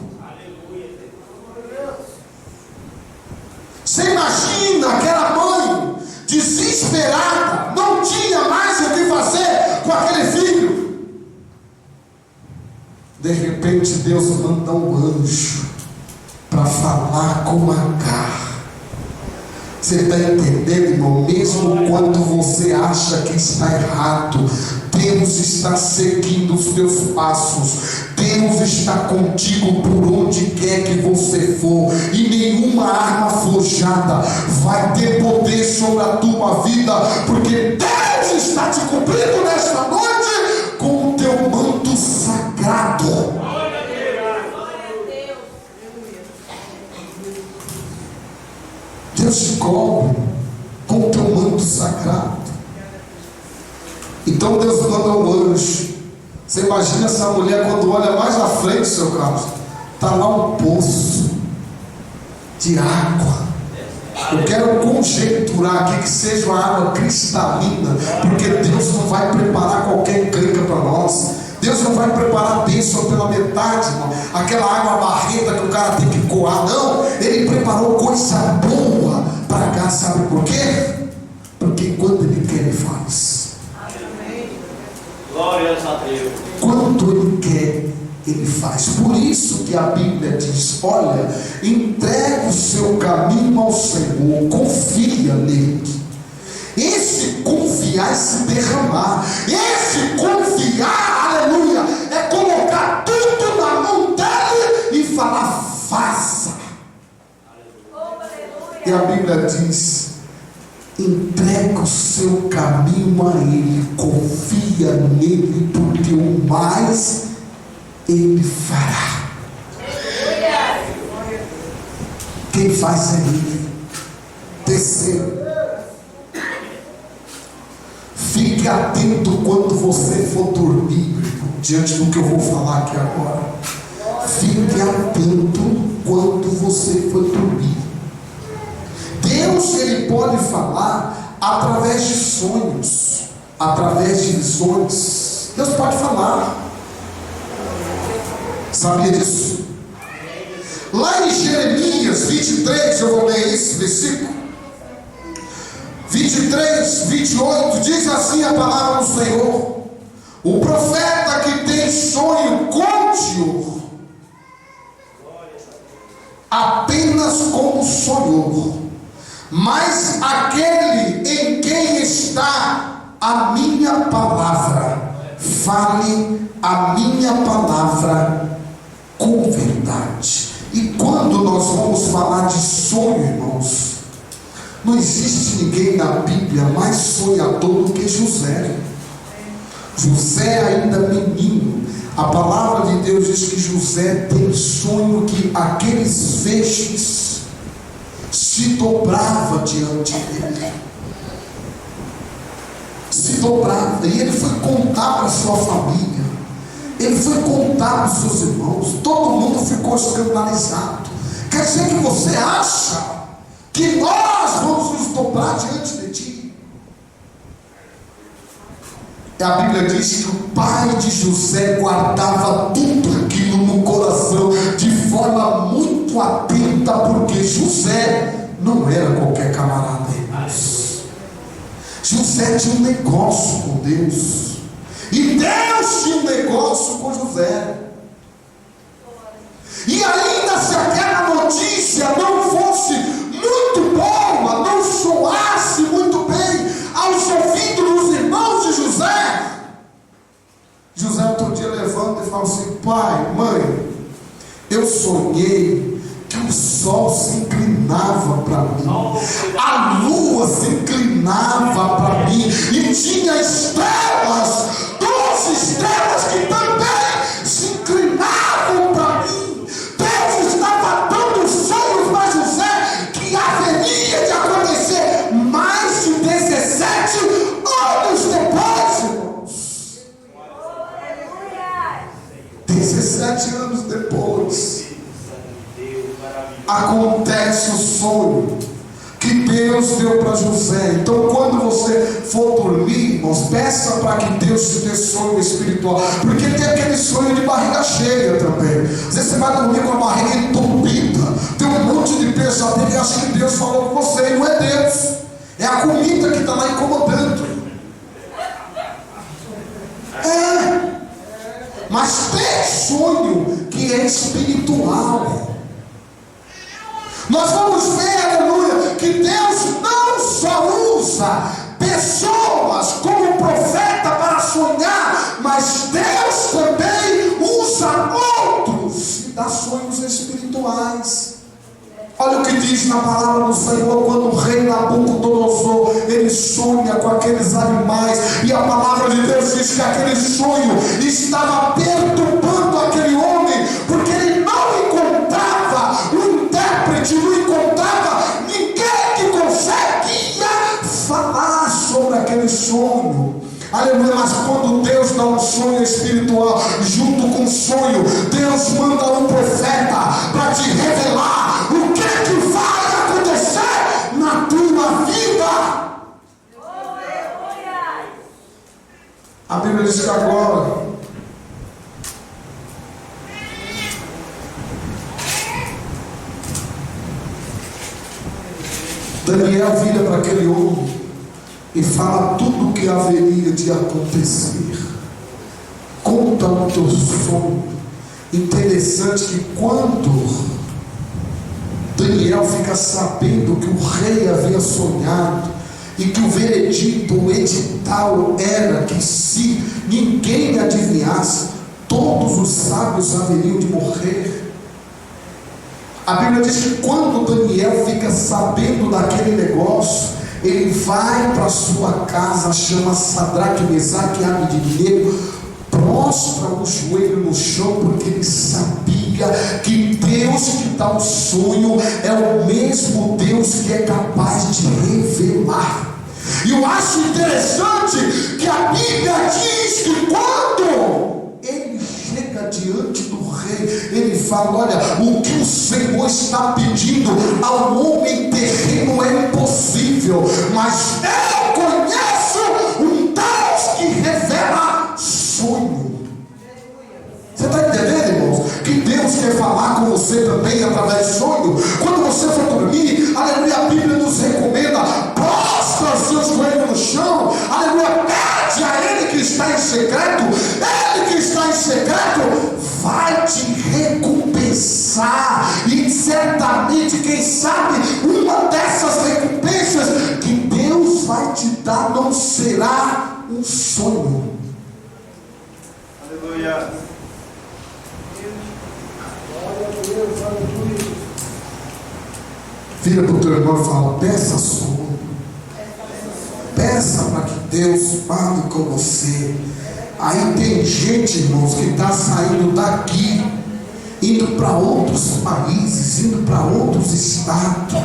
Você imagina aquela mãe desesperada, não tinha mais o que fazer com aquele filho. De repente Deus manda um anjo para falar com Agar. Você está entendendo, irmão? Mesmo quando você acha que está errado, Deus está seguindo os teus passos. Deus está contigo por onde quer que você for, e nenhuma arma forjada vai ter poder sobre a tua vida, porque Deus está te cobrindo nesta noite com o teu manto sagrado. Deus te cobre com o teu manto sagrado. Então Deus manda um anjo. Você imagina essa mulher quando olha mais à frente, seu Carlos, está lá um poço de água. Eu quero conjecturar aqui que seja uma água cristalina, porque Deus não vai preparar qualquer encrenca para nós. Deus não vai preparar bênção pela metade, irmão. Aquela água barrenta que o cara tem que coar, não. Ele preparou coisa boa para cá, sabe por quê? Porque quando Ele quer, Ele faz. Glórias a Deus. Quando Ele quer, Ele faz. Por isso que a Bíblia diz: olha, entrega o seu caminho ao Senhor, confia nele. Esse confiar é se derramar. Esse confiar, aleluia, é colocar tudo na mão dele e falar: faça. E a Bíblia diz: entrega o seu caminho a ele, confia nele, porque o mais Ele fará. Quem faz é Ele. Terceiro, fique atento quando você for dormir, diante do que eu vou falar aqui agora. Fique atento quando você for dormir. Deus, Ele pode falar através de sonhos, através de visões. Deus pode falar. Sabia disso? Lá em Jeremias 23, eu vou ler esse versículo 23, 28, diz assim a palavra do Senhor: o profeta que tem sonho, conte-o apenas como sonhou, mas aquele em quem está a minha palavra, fale a minha palavra com verdade. E quando nós vamos falar de sonho, irmãos, não existe ninguém na Bíblia mais sonhador do que José. José ainda menino, a palavra de Deus diz que José tem sonho que aqueles feixes se dobrava diante dele, se dobrava, e ele foi contar para sua família, ele foi contar para os seus irmãos, todo mundo ficou escandalizado. Quer dizer que você acha que nós vamos nos dobrar diante de ti? E a Bíblia diz que o pai de José guardava tudo aquilo no coração de forma muito atenta, porque José não era qualquer camarada, irmãos. José tinha um negócio com Deus, e Deus tinha um negócio com José. E ainda se aquela notícia não fosse muito boa, não soasse muito bem aos ouvidos dos irmãos de José, José outro dia levanta e fala assim: pai, mãe, eu sonhei que o sol se inclinava para mim, a lua se inclinava para mim, e tinha estrelas, 12 estrelas que também se inclinavam para mim. Deus estava dando sonhos para José que haveria de acontecer mais de 17 anos depois, irmãos. 17 anos depois acontece o sonho que Deus deu para José. Então, quando você for dormir, irmãos, peça para que Deus te dê sonho espiritual, porque tem aquele sonho de barriga cheia também. Às vezes você vai dormir com a barriga entupida, tem um monte de pesadelo e acha que Deus falou com você, e não é Deus, é a comida que está lá incomodando. Mas tem sonho que é espiritual. Nós vamos ver, aleluia, que Deus não só usa pessoas como profeta para sonhar, mas Deus também usa outros e dá sonhos espirituais. Olha o que diz na palavra do Senhor, quando o rei Nabucodonosor, ele sonha com aqueles animais, e a palavra de Deus diz que aquele sonho estava perturbando aquele homem, porque ele não encontrava um intérprete, não encontrava ninguém que aleluia. Mas quando Deus dá um sonho espiritual, junto com o sonho, Deus manda um profeta para te revelar o que vai acontecer na tua vida. A Bíblia diz que agora Daniel vira para aquele homem e fala tudo o que haveria de acontecer. Conta o teu sonho. Interessante que quando Daniel fica sabendo que o rei havia sonhado e que o veredito, o edital era que se ninguém adivinhasse, todos os sábios haveriam de morrer. A Bíblia diz que quando Daniel fica sabendo daquele negócio, ele vai para sua casa, chama Sadraque, Mesaque e Abednego, prostra o joelho no chão, porque ele sabia que Deus que dá o sonho é o mesmo Deus que é capaz de revelar. E eu acho interessante que a Bíblia diz que quando ele chega diante do rei, ele fala: olha, o que o Senhor está pedindo ao homem terreno é impossível, mas eu conheço um Deus que revela sonho. Você está entendendo, irmãos? Que Deus quer falar com você também através de sonho. Quando você for dormir, aleluia, a Bíblia nos recomenda: prostra os seus joelhos no chão, aleluia, pede a Ele que está em secreto. Ele que está em secreto vai te recompensar, e certamente, quem sabe, uma dessas recompensas que Deus vai te dar não será um sonho. Aleluia. Vira para o teu irmão e fala: peça sonho. Peça para que Deus fale com você. Aí tem gente, irmãos, que está saindo daqui, indo para outros países, indo para outros estados.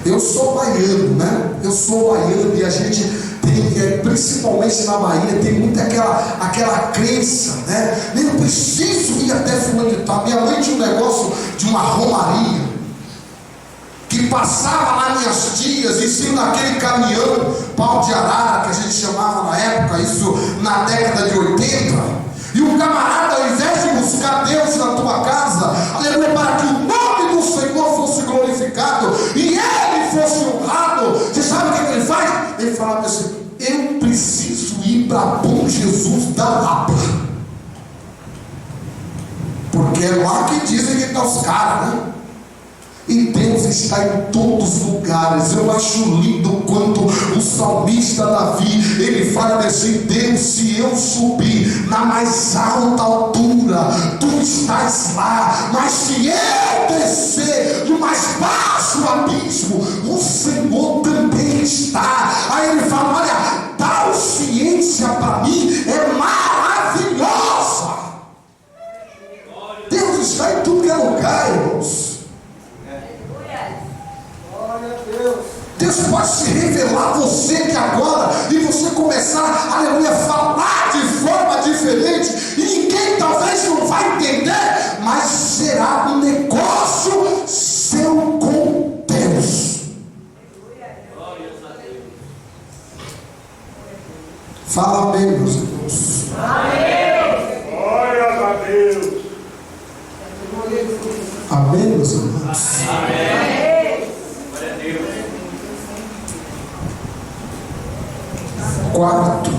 Eu sou baiano, né? Eu sou baiano, e a gente tem, principalmente na Bahia, tem muito aquela crença, né? Eu preciso ir até fulano de tal. Minha mãe tinha um negócio de uma romaria, que passava lá minhas tias em cima daquele caminhão pau de arara, que a gente chamava na época, isso na década de 80, e o camarada, ao invés de buscar Deus na tua casa, aleluia, para que o nome do Senhor fosse glorificado e Ele fosse honrado, você sabe o que ele faz? Ele falava assim: eu preciso ir para Bom Jesus da Lapa, porque é lá que dizem que estão os caras, né? E Deus está em todos os lugares. Eu acho lindo quando o salmista Davi, ele fala assim: Deus, se eu subir na mais alta altura, tu estás lá, mas se eu descer no mais baixo abismo, o Senhor também está. Aí ele fala: olha, tal ciência para mim é maravilhosa. Deus está em tudo que é lugar, irmãos. Deus pode se revelar a você que agora, e você começar, aleluia, a falar de forma diferente, e ninguém talvez não vai entender, mas será um negócio seu com Deus. Fala bem, meus irmãos. Amém. Glória a Deus. Amém, meus irmãos. Amém. Quarto,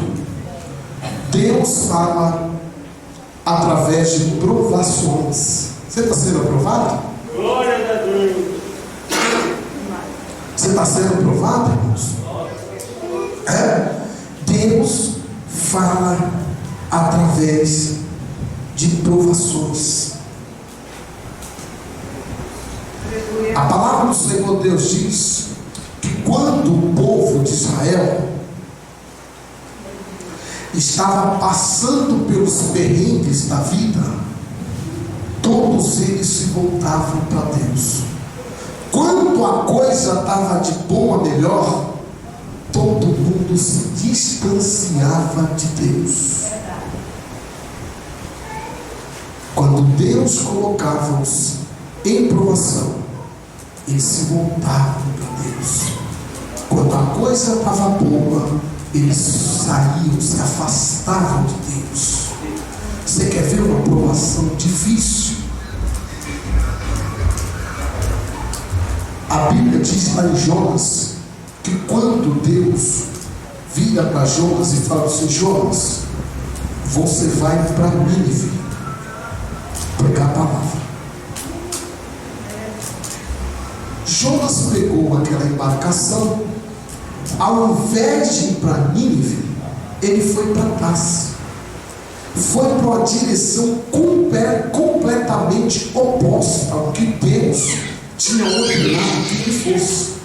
Deus fala através de provações. Você está sendo aprovado? Glória a Deus. Você está sendo aprovado, irmãos? Deus fala através de provações. A palavra do Senhor Deus diz que quando o povo de Israel estava passando pelos perrengues da vida, todos eles se voltavam para Deus. Quando a coisa estava de bom a melhor, todo mundo se distanciava de Deus. Quando Deus colocava-os em provação, eles se voltavam para Deus. Quando a coisa estava boa, eles saíam, se afastavam de Deus. Você quer ver uma provação difícil? A Bíblia diz lá em Jonas que quando Deus vira para Jonas e fala assim: Jonas, você vai para Nínive pregar a palavra. Jonas pegou aquela embarcação, ao invés de ir para Nínive, ele foi para Tarsis. Foi para uma direção completamente oposta ao que Deus tinha ordenado que ele fosse.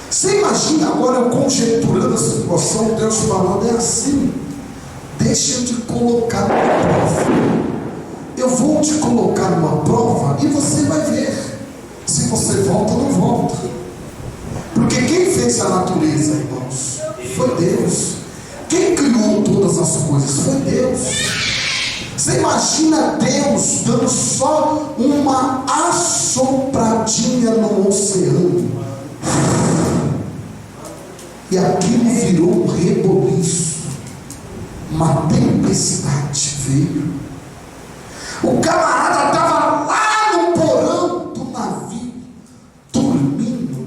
Você imagina agora eu conjecturando a situação, Deus falando: é assim, deixa eu te colocar numa prova. Eu vou te colocar numa prova e você vai ver se você volta ou não volta. Porque quem fez a natureza, irmãos, foi Deus. Quem criou todas as coisas foi Deus. Você imagina Deus dando só uma assopradinha no oceano, e aquilo virou um reboliço, uma tempestade veio. O camarada estava lá no porão do navio, dormindo.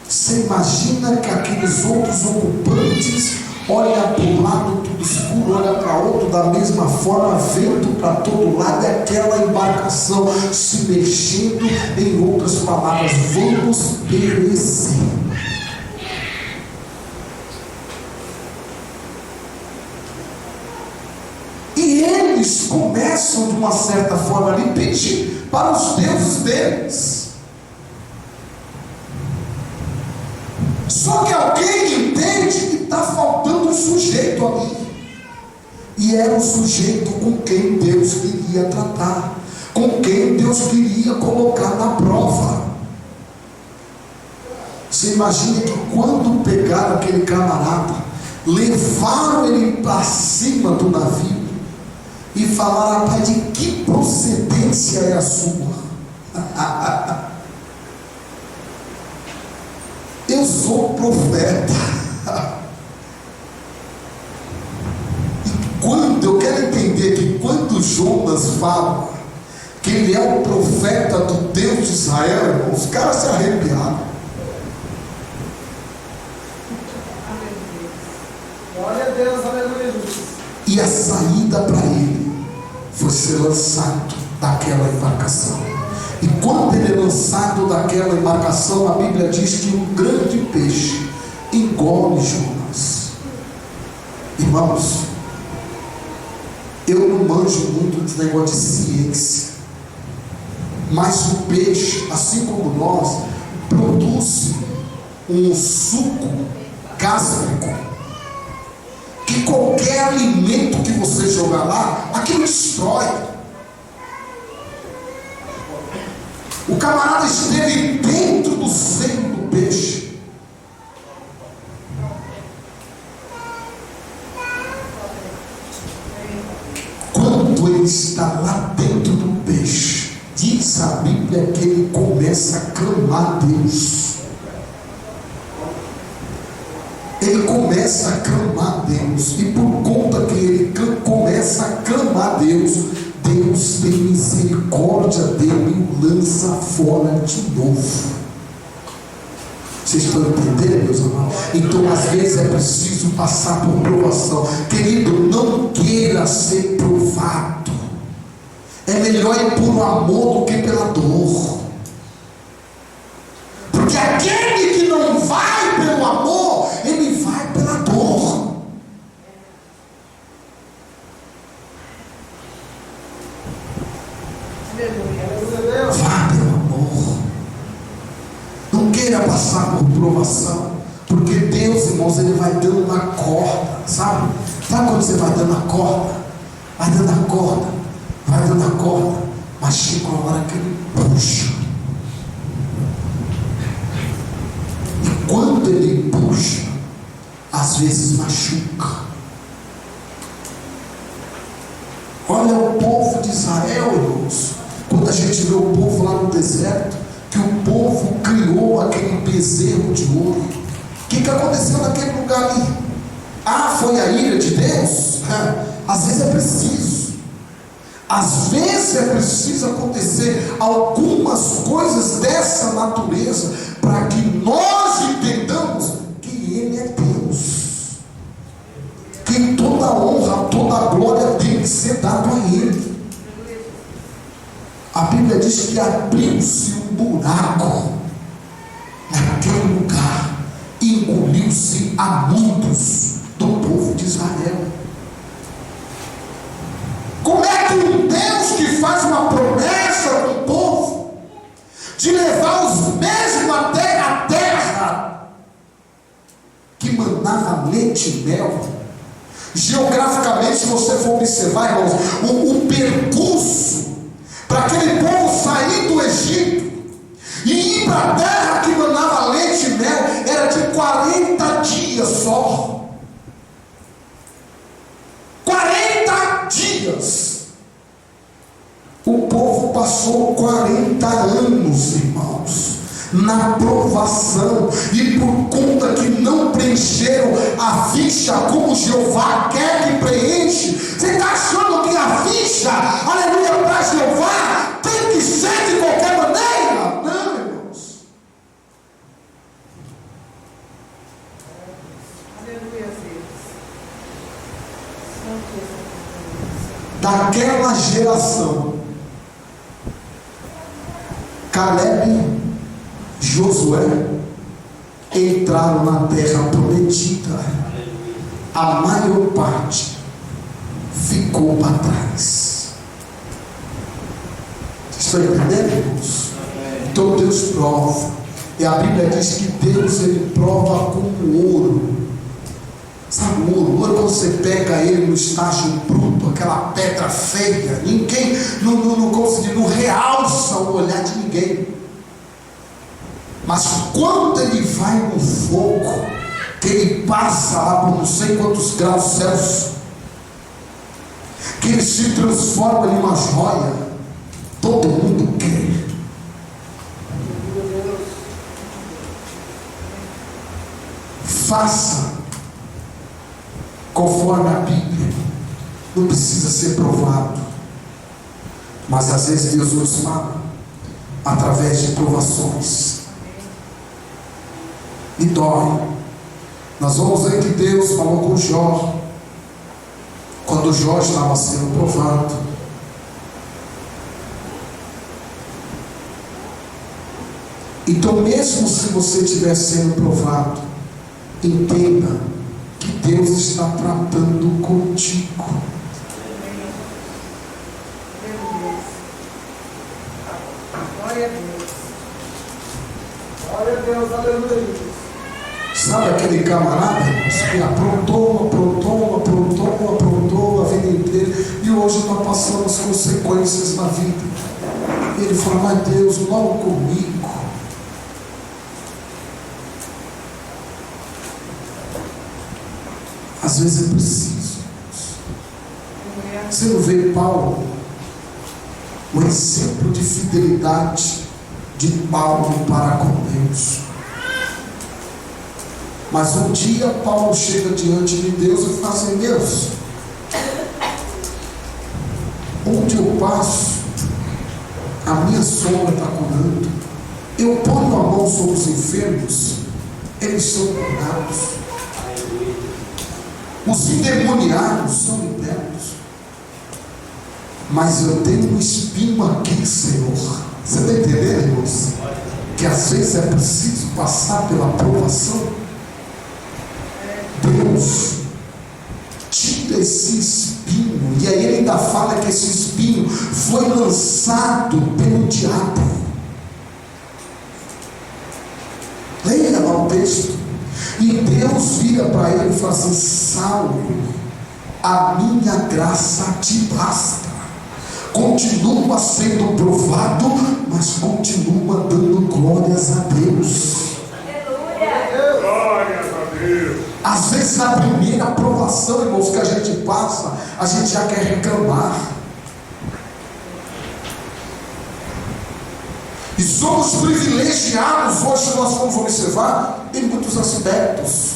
Você imagina que aqueles outros ocupantes olham para um lado tudo escuro, olham para outro da mesma forma, vento para todo lado, e aquela embarcação se mexendo. Em outras palavras, vamos perecer. E eles começam de uma certa forma a lhe pedir para os deuses deles. Só que alguém entende que está faltando um sujeito ali. E era um sujeito com quem Deus queria tratar, com quem Deus queria colocar na prova. Você imagina que quando pegaram aquele camarada, levaram ele para cima do navio e falaram: rapaz, de que procedência é a sua? Eu sou profeta. E quando eu quero entender que quando Jonas fala que ele é o profeta do Deus de Israel, os caras se arrepiaram. Glória a Deus, aleluia. E a saída para ele foi ser lançado daquela embarcação. E quando ele é lançado daquela embarcação, a Bíblia diz que um grande peixe engole Jonas. Irmãos, eu não manjo muito desse negócio de ciência, mas o peixe, assim como nós, produz um suco gástrico, que qualquer alimento que você jogar lá, aquilo destrói. O camarada esteve dentro do seio do peixe. Quando ele está lá dentro do peixe, diz a Bíblia que ele começa a clamar a Deus. Ele começa a clamar a Deus, e por conta que ele começa a clamar a Deus, Deus tem misericórdia dele e o lança fora de novo. Vocês estão entendendo, meus amados? Então às vezes é preciso passar por provação. Querido, não queira ser provado. É melhor ir por amor do que pela dor. Porque aquele que não vai pelo amor, ele vai pela dor. Vá pelo amor. Não queira passar por provação, porque Deus, irmãos, ele vai dando na corda, sabe? Sabe quando você vai dando a corda? Vai dando a corda, vai dando a corda, mas chega uma hora que ele puxa. povo de Israel, irmãos, quando a gente vê o povo lá no deserto, que o povo criou aquele bezerro de ouro, o que aconteceu naquele lugar ali? Foi a ira de Deus? Às vezes é preciso. Às vezes é preciso acontecer algumas coisas dessa natureza para que nós entendamos que Ele é Deus, que toda a honra, toda a glória tem que ser dado a Ele. A Bíblia diz que abriu-se um buraco naquele lugar e engoliu-se a muitos do povo de Israel. Como é que um Deus que faz uma promessa para o povo de levar os mesmos até a terra que manava leite e mel, geograficamente, se você for observar, irmãos, o percurso para aquele povo sair do Egito e ir para a terra que manava leite e mel era de 40 dias só. 40 dias. O povo passou 40 anos, irmãos, na provação, e por conta que não preencheram a ficha como Jeová quer que preenche. Você está achando que a ficha, aleluia, para Jeová tem que ser de qualquer maneira? Não, irmãos. Aleluia, Deus. Daquela geração, Caleb, Josué entraram na terra prometida. A maior parte ficou para trás. Vocês estão entendendo, irmãos? Então Deus prova. E a Bíblia diz que Deus, Ele prova com o ouro. Sabe o ouro? O ouro, quando você pega ele no estágio bruto, aquela pedra feia, ninguém não realça o olhar de ninguém. Mas quando ele vai no fogo, que ele passa lá por não sei quantos graus Celsius, que ele se transforma em uma joia, todo mundo quer. Faça conforme a Bíblia. Não precisa ser provado, mas às vezes Deus nos fala através de provações, e dói. Nós vamos ver que Deus falou com Jó, quando Jó estava sendo provado. Então, mesmo se você estiver sendo provado, entenda que Deus está tratando contigo. Glória a Deus. Glória a Deus, aleluia. Sabe aquele camarada que aprontou a vida inteira e hoje está passando as consequências na vida? Ele fala: mas Deus, logo comigo. Às vezes é preciso. Você não vê Paulo, o exemplo de fidelidade de Paulo para com Deus. Mas um dia Paulo chega diante de Deus e fala assim: Deus, onde eu passo, a minha sombra está curando. Eu ponho a mão sobre os enfermos, eles são curados. Os endemoniados são libertos. Mas eu tenho um espinho aqui, Senhor. Você está entendendo, irmãos? Que às vezes é preciso passar pela provação. Deus tira esse espinho, e aí ele ainda fala que esse espinho foi lançado pelo diabo. Leia lá o texto. E Deus vira para ele e fala assim: Saulo, a minha graça te basta. Continua sendo provado, mas continua dando glórias a Deus. Glórias a Deus. Às vezes na primeira aprovação, irmãos, que a gente passa, a gente já quer reclamar. E somos privilegiados hoje, nós vamos observar, em muitos aspectos.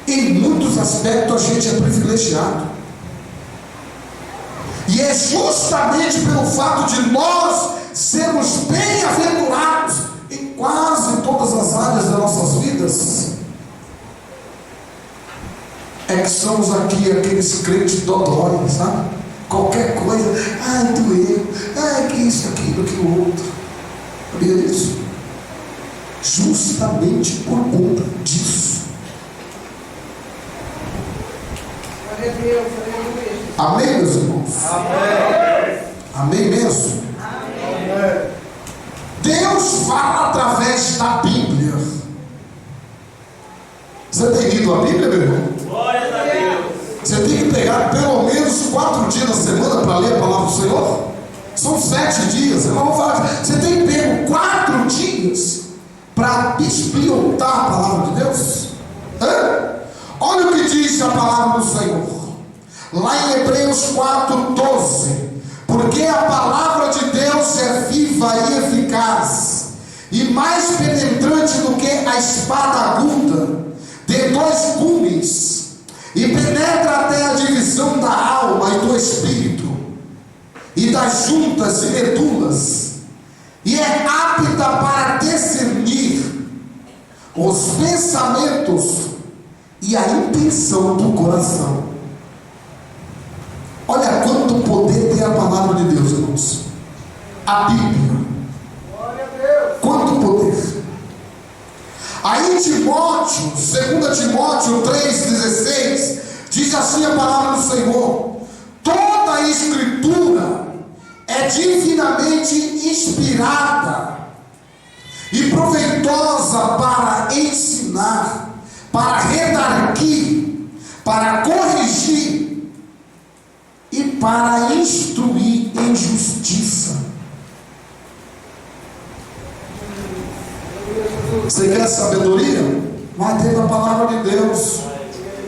Em muitos aspectos a gente é privilegiado. E é justamente pelo fato de nós sermos bem-aventurados em quase todas as áreas das nossas vidas, é que somos aqui aqueles crentes dodóis, sabe? Qualquer coisa, ai doeu, ai que isso, aquilo, que outro. Sabia disso? Justamente por conta disso. Glória a Deus, aleluia. Amém, meus irmãos? Amém. Amém mesmo? Amém. Deus fala através da Bíblia. Você tem lido a Bíblia, meu irmão? Glória a Deus. Você tem que pegar pelo menos 4 dias na semana para ler a palavra do Senhor. São 7 dias. Você tem que pegar 4 dias para explotar a palavra de Deus. Olha o que diz a palavra do Senhor lá em Hebreus 4:12. Porque a palavra de Deus é viva e eficaz, e mais penetrante do que a espada aguda, de 2 gumes, e penetra até a divisão da alma e do espírito, e das juntas e medulas, e é apta para discernir os pensamentos e a intenção do coração. Olha quanto poder tem a palavra de Deus, irmãos. A Bíblia. Glória a Deus. Quanto poder. Aí Timóteo, 2 Timóteo 3,16, diz assim a palavra do Senhor: toda a escritura é divinamente inspirada e proveitosa para ensinar, para redarguir, para corrigir e para instruir em justiça. Você quer sabedoria? Vai ter na palavra de Deus.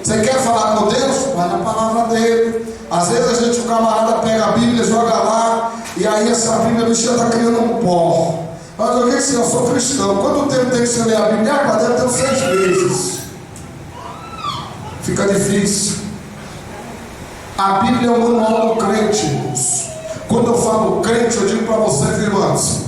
Você quer falar com Deus? Vai na palavra dele. Às vezes o camarada pega a Bíblia, joga lá, e aí essa Bíblia já está criando um pó. Mas eu disse, eu sou cristão. Quanto tempo tem que você ler a Bíblia? Deve ter uns 6 meses. Fica difícil. A Bíblia é o manual do crente, irmãos. Quando eu falo crente, eu digo para vocês, irmãs.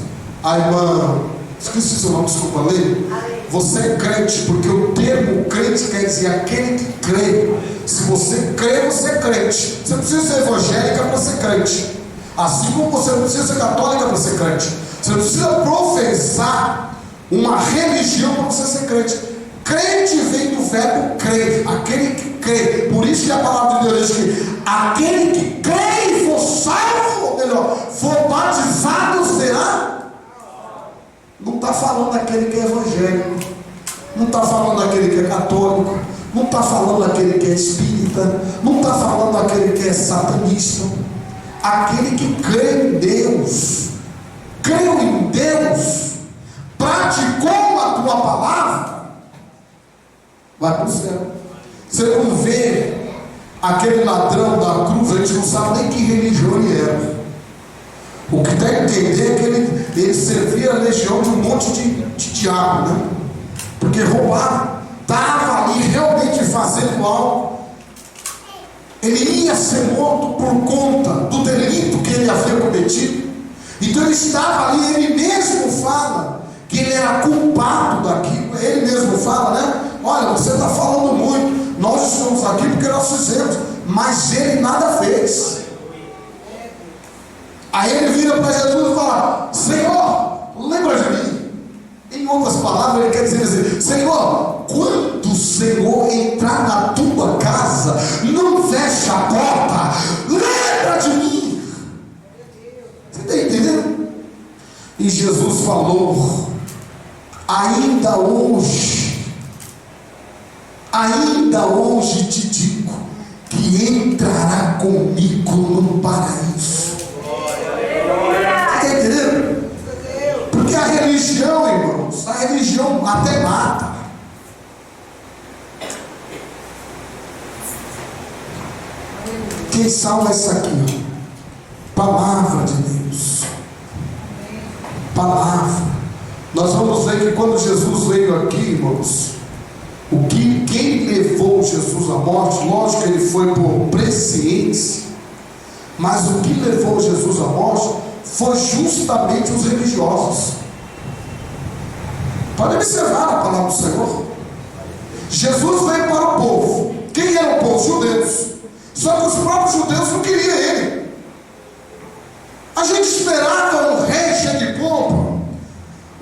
A irmã, esqueci seu nome, desculpa, ler. Você é crente, porque o termo crente quer dizer aquele que crê. Se você crê, você é crente. Você não precisa ser evangélica para ser crente. Assim como você não precisa ser católica para ser crente. Você não precisa professar uma religião para você ser crente. Crente vem do verbo crer, aquele que crê. Por isso que a palavra de Deus diz que aquele que crê e for salvo, ou melhor, for batizado, será. Não está falando daquele que é evangélico, não está falando daquele que é católico, não está falando daquele que é espírita, não está falando daquele que é satanista. Aquele que crê em Deus, creu em Deus, praticou a tua palavra, vai para o céu. Você não vê aquele ladrão da cruz, a gente não sabe nem que religião ele era. O que tem que entender é que ele servia a legião de um monte de diabo, né? Porque roubar, estava ali realmente fazendo algo. Ele ia ser morto por conta do delito que ele havia cometido. Então ele estava ali, ele mesmo fala que ele era culpado daquilo. Ele mesmo fala, né? Olha, você está falando muito, nós estamos aqui porque nós fizemos, mas ele nada fez. Aí ele vira para Jesus e fala: Senhor, lembra de mim. Em outras palavras, ele quer dizer: Senhor, quando o Senhor entrar na tua casa, não feche a porta, lembra de mim. Você está entendendo? E Jesus falou: ainda hoje te digo que entrará comigo no paraíso. Está entendendo? Porque a religião, irmãos, a religião até mata. Quem salva isso aqui? Palavra de Deus. Palavra. Nós vamos ver que quando Jesus veio aqui, irmãos, quem levou Jesus à morte, lógico que ele foi por presciência, mas o que levou Jesus à morte foi justamente os religiosos. Pode observar a palavra do Senhor. Jesus veio para o povo. Quem era o povo? Judeus. Só que os próprios judeus não queriam ele. A gente esperava um rei cheio de pompa,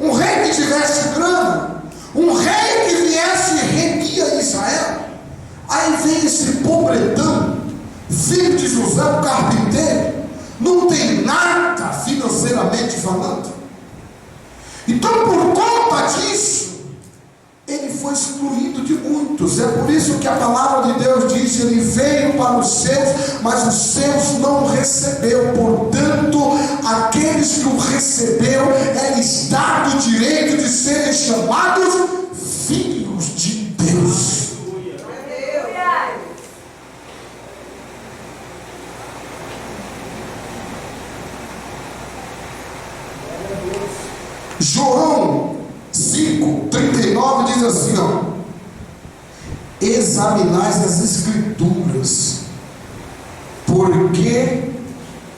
um rei que tivesse grana, um rei que viesse remir a Israel. Aí vem esse pobretão, filho de José, o carpinteiro, não tem nada financeiramente falando. Então, por conta disso, ele foi excluído de muitos. É por isso que a palavra de Deus diz: ele veio para os seus, mas os seus não o recebeu. Portanto, aqueles que o recebeu, lhes dado o direito de serem chamados filhos de Deus. João 5:39 diz assim, ó: examinais as escrituras, porque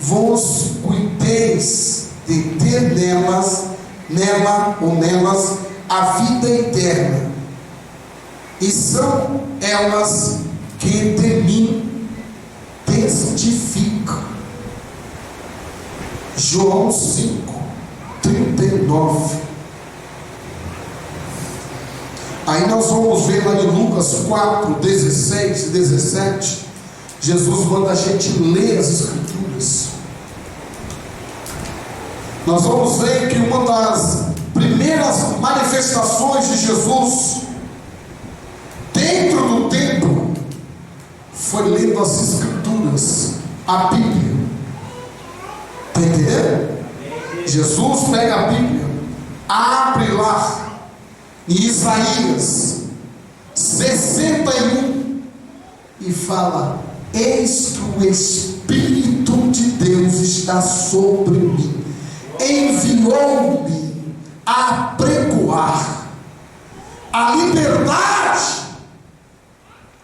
vos cuideis de ter nela ou nelas a vida eterna, e são elas que de mim testificam. João 5:39. Aí nós vamos ver lá em Lucas 4:16 e 17. Jesus manda a gente ler as escrituras. Nós vamos ver que uma das primeiras manifestações de Jesus dentro do templo foi lendo as escrituras, a Bíblia. Está entendendo? Jesus pega a Bíblia, abre lá em Isaías 61 e fala: eis que o Espírito de Deus está sobre mim, enviou-me a pregoar a liberdade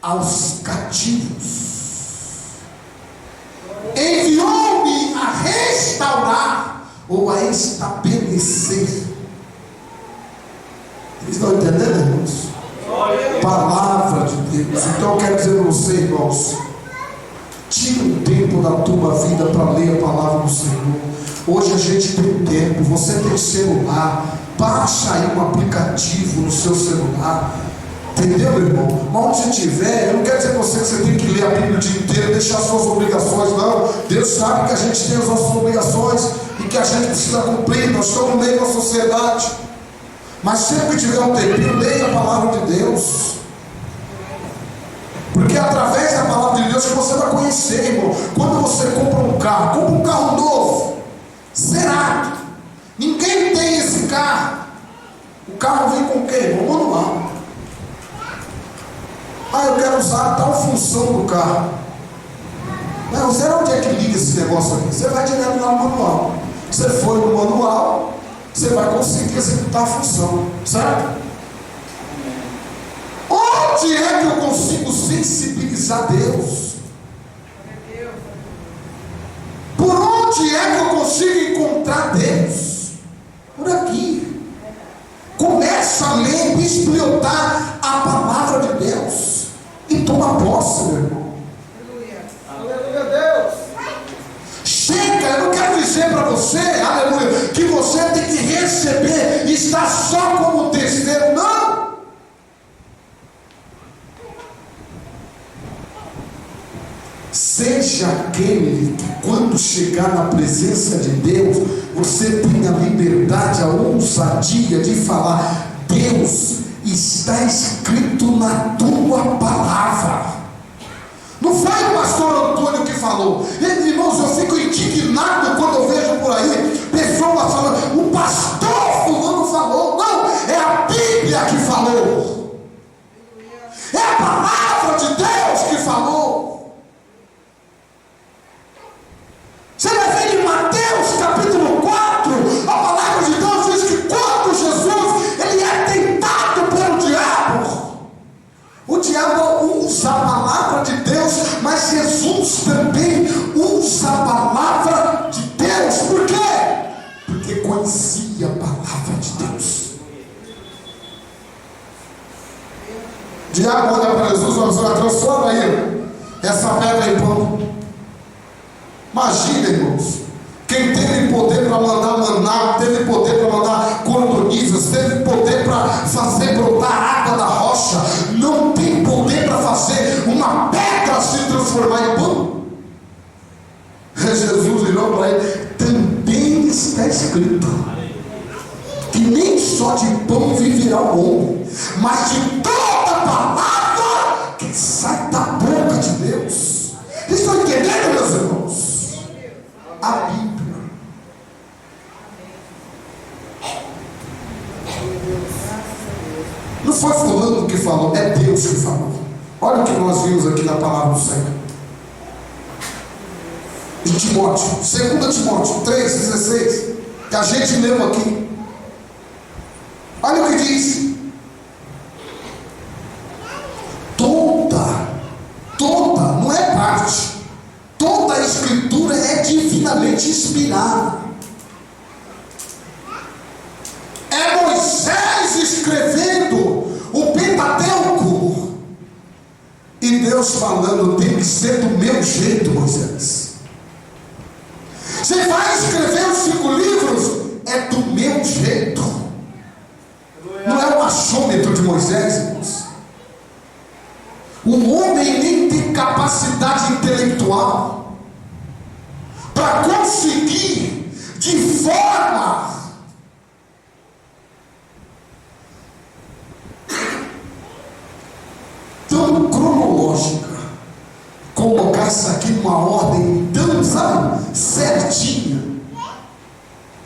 aos cativos, enviou-me a restaurar ou a estabelecer. Vocês estão entendendo, irmãos? Palavra de Deus. Então eu quero dizer para você, irmãos, tira um tempo da tua vida para ler a palavra do Senhor. Hoje a gente tem tempo. Você tem celular, baixa aí um aplicativo no seu celular. Entendeu, meu irmão? Mas onde você estiver, eu não quero dizer para você que você tem que ler a Bíblia o dia inteiro e deixar suas obrigações, não. Deus sabe que a gente tem as nossas obrigações e que a gente precisa cumprir. Nós estamos no meio da sociedade. Mas sempre que tiver um tempinho, leia a palavra de Deus. Porque é através da palavra de Deus que você vai conhecer, irmão. Quando você compra um carro novo, zerado. Ninguém tem esse carro. O carro vem com o quê, irmão? Manual. Eu quero usar tal função do carro. Não, sei onde é que liga esse negócio aqui. Você vai direto lá no manual. Você foi no manual, você vai conseguir executar a função, certo? Onde é que eu consigo sensibilizar Deus? Por onde é que eu consigo encontrar Deus? Por aqui. Começa a ler, bibliotar a palavra de Deus e toma posse, meu irmão. Aleluia, Deus. Chega, eu não quero dizer para você, aleluia, que você tem que receber e estar só como testemunho, não. Seja aquele que, quando chegar na presença de Deus, você tenha a liberdade, a ousadia de falar: Deus, está escrito na tua palavra. Não foi o pastor Antônio que falou. Irmãos, eu fico indignado quando eu vejo por aí pessoas falando: o pastor fulano falou. Não, é a Bíblia que falou, é a palavra de Deus que falou. Você vai ver em Mateus capítulo 4, a palavra de Deus diz que quando Jesus diabo olha para Jesus e fala: transforma aí essa pedra em pão. Imagina, irmãos, quem teve poder para mandar maná, teve poder para mandar cordonizas, teve poder para fazer brotar água da rocha, não tem poder para fazer uma pedra se transformar em pão? Jesus virou para ele: também está escrito que nem só de pão viverá o homem, mas de toda palavra que sai da boca de Deus. Vocês estão entendendo, meus irmãos? A Bíblia. Não foi fulano que falou, é Deus que falou. Olha o que nós vimos aqui na palavra do Senhor. Em Timóteo, 2 Timóteo 3,16, que a gente leu aqui. Olha o que diz: toda, não é parte, toda a escritura é divinamente inspirada. É Moisés escrevendo o Pentateuco e Deus falando: tem que ser do meu jeito, Moisés. Você vai escrever os 5 livros, é do meu jeito. Não é o achômetro de Moisés, irmãos. O homem nem tem capacidade intelectual para conseguir de forma tão cronológica colocar isso aqui numa ordem tão, sabe, certinha.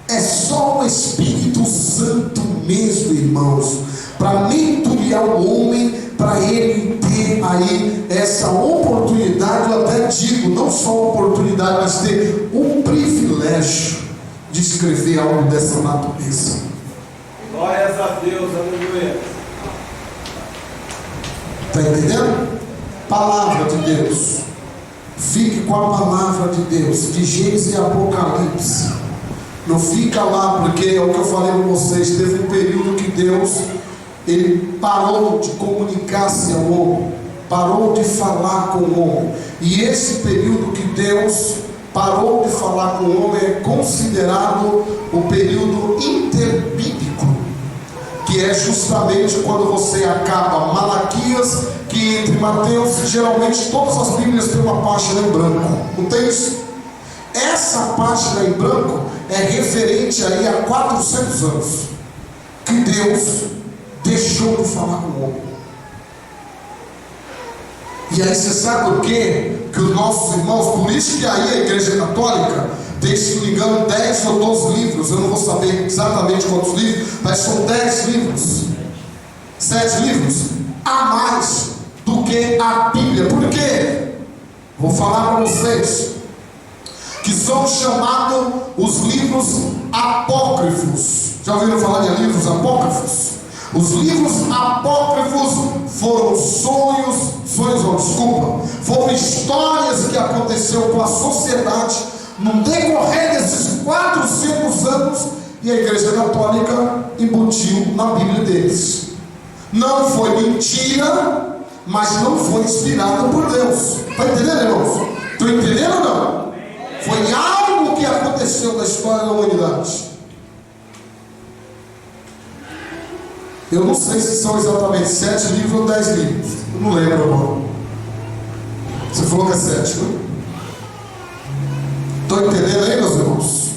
É só o Espírito Santo mesmo, irmãos, para mentorear o homem, para ele ter aí essa oportunidade. Eu até digo, não só oportunidade, mas ter o privilégio de escrever algo dessa natureza. Glórias a Deus, aleluia. Está entendendo? Palavra de Deus. Fique com a palavra de Deus, de Gênesis e Apocalipse. Não fica lá, porque é o que eu falei com vocês. Teve um período que Deus, ele parou de comunicar-se ao homem, parou de falar com o homem. E esse período que Deus parou de falar com o homem é considerado o período interbíblico, que é justamente quando você acaba Malaquias, que entre Mateus, geralmente todas as Bíblias têm uma página em branco, não tem isso? Essa página em branco é referente aí a 400 anos que Deus deixou de falar com o homem. E aí você sabe o que? Que os nossos irmãos, por isso que aí a Igreja Católica tem, se não me engano, 10 ou 12 livros. Eu não vou saber exatamente quantos livros, mas são 10 livros, 7 livros a mais do que a Bíblia. Por quê? Vou falar para vocês que são chamados os livros apócrifos. Já ouviram falar de livros apócrifos? Os livros apócrifos foram foram histórias que aconteceu com a sociedade no decorrer desses 400 anos, e a Igreja Católica embutiu na Bíblia deles. Não foi mentira, mas não foi inspirado por Deus. Está entendendo, irmãos? Estão entendendo ou não? Foi algo que aconteceu na história da humanidade. Eu não sei se são exatamente 7 livros ou 10 livros. Eu não lembro agora. Você falou que é 7, né? Estão entendendo aí, meus irmãos?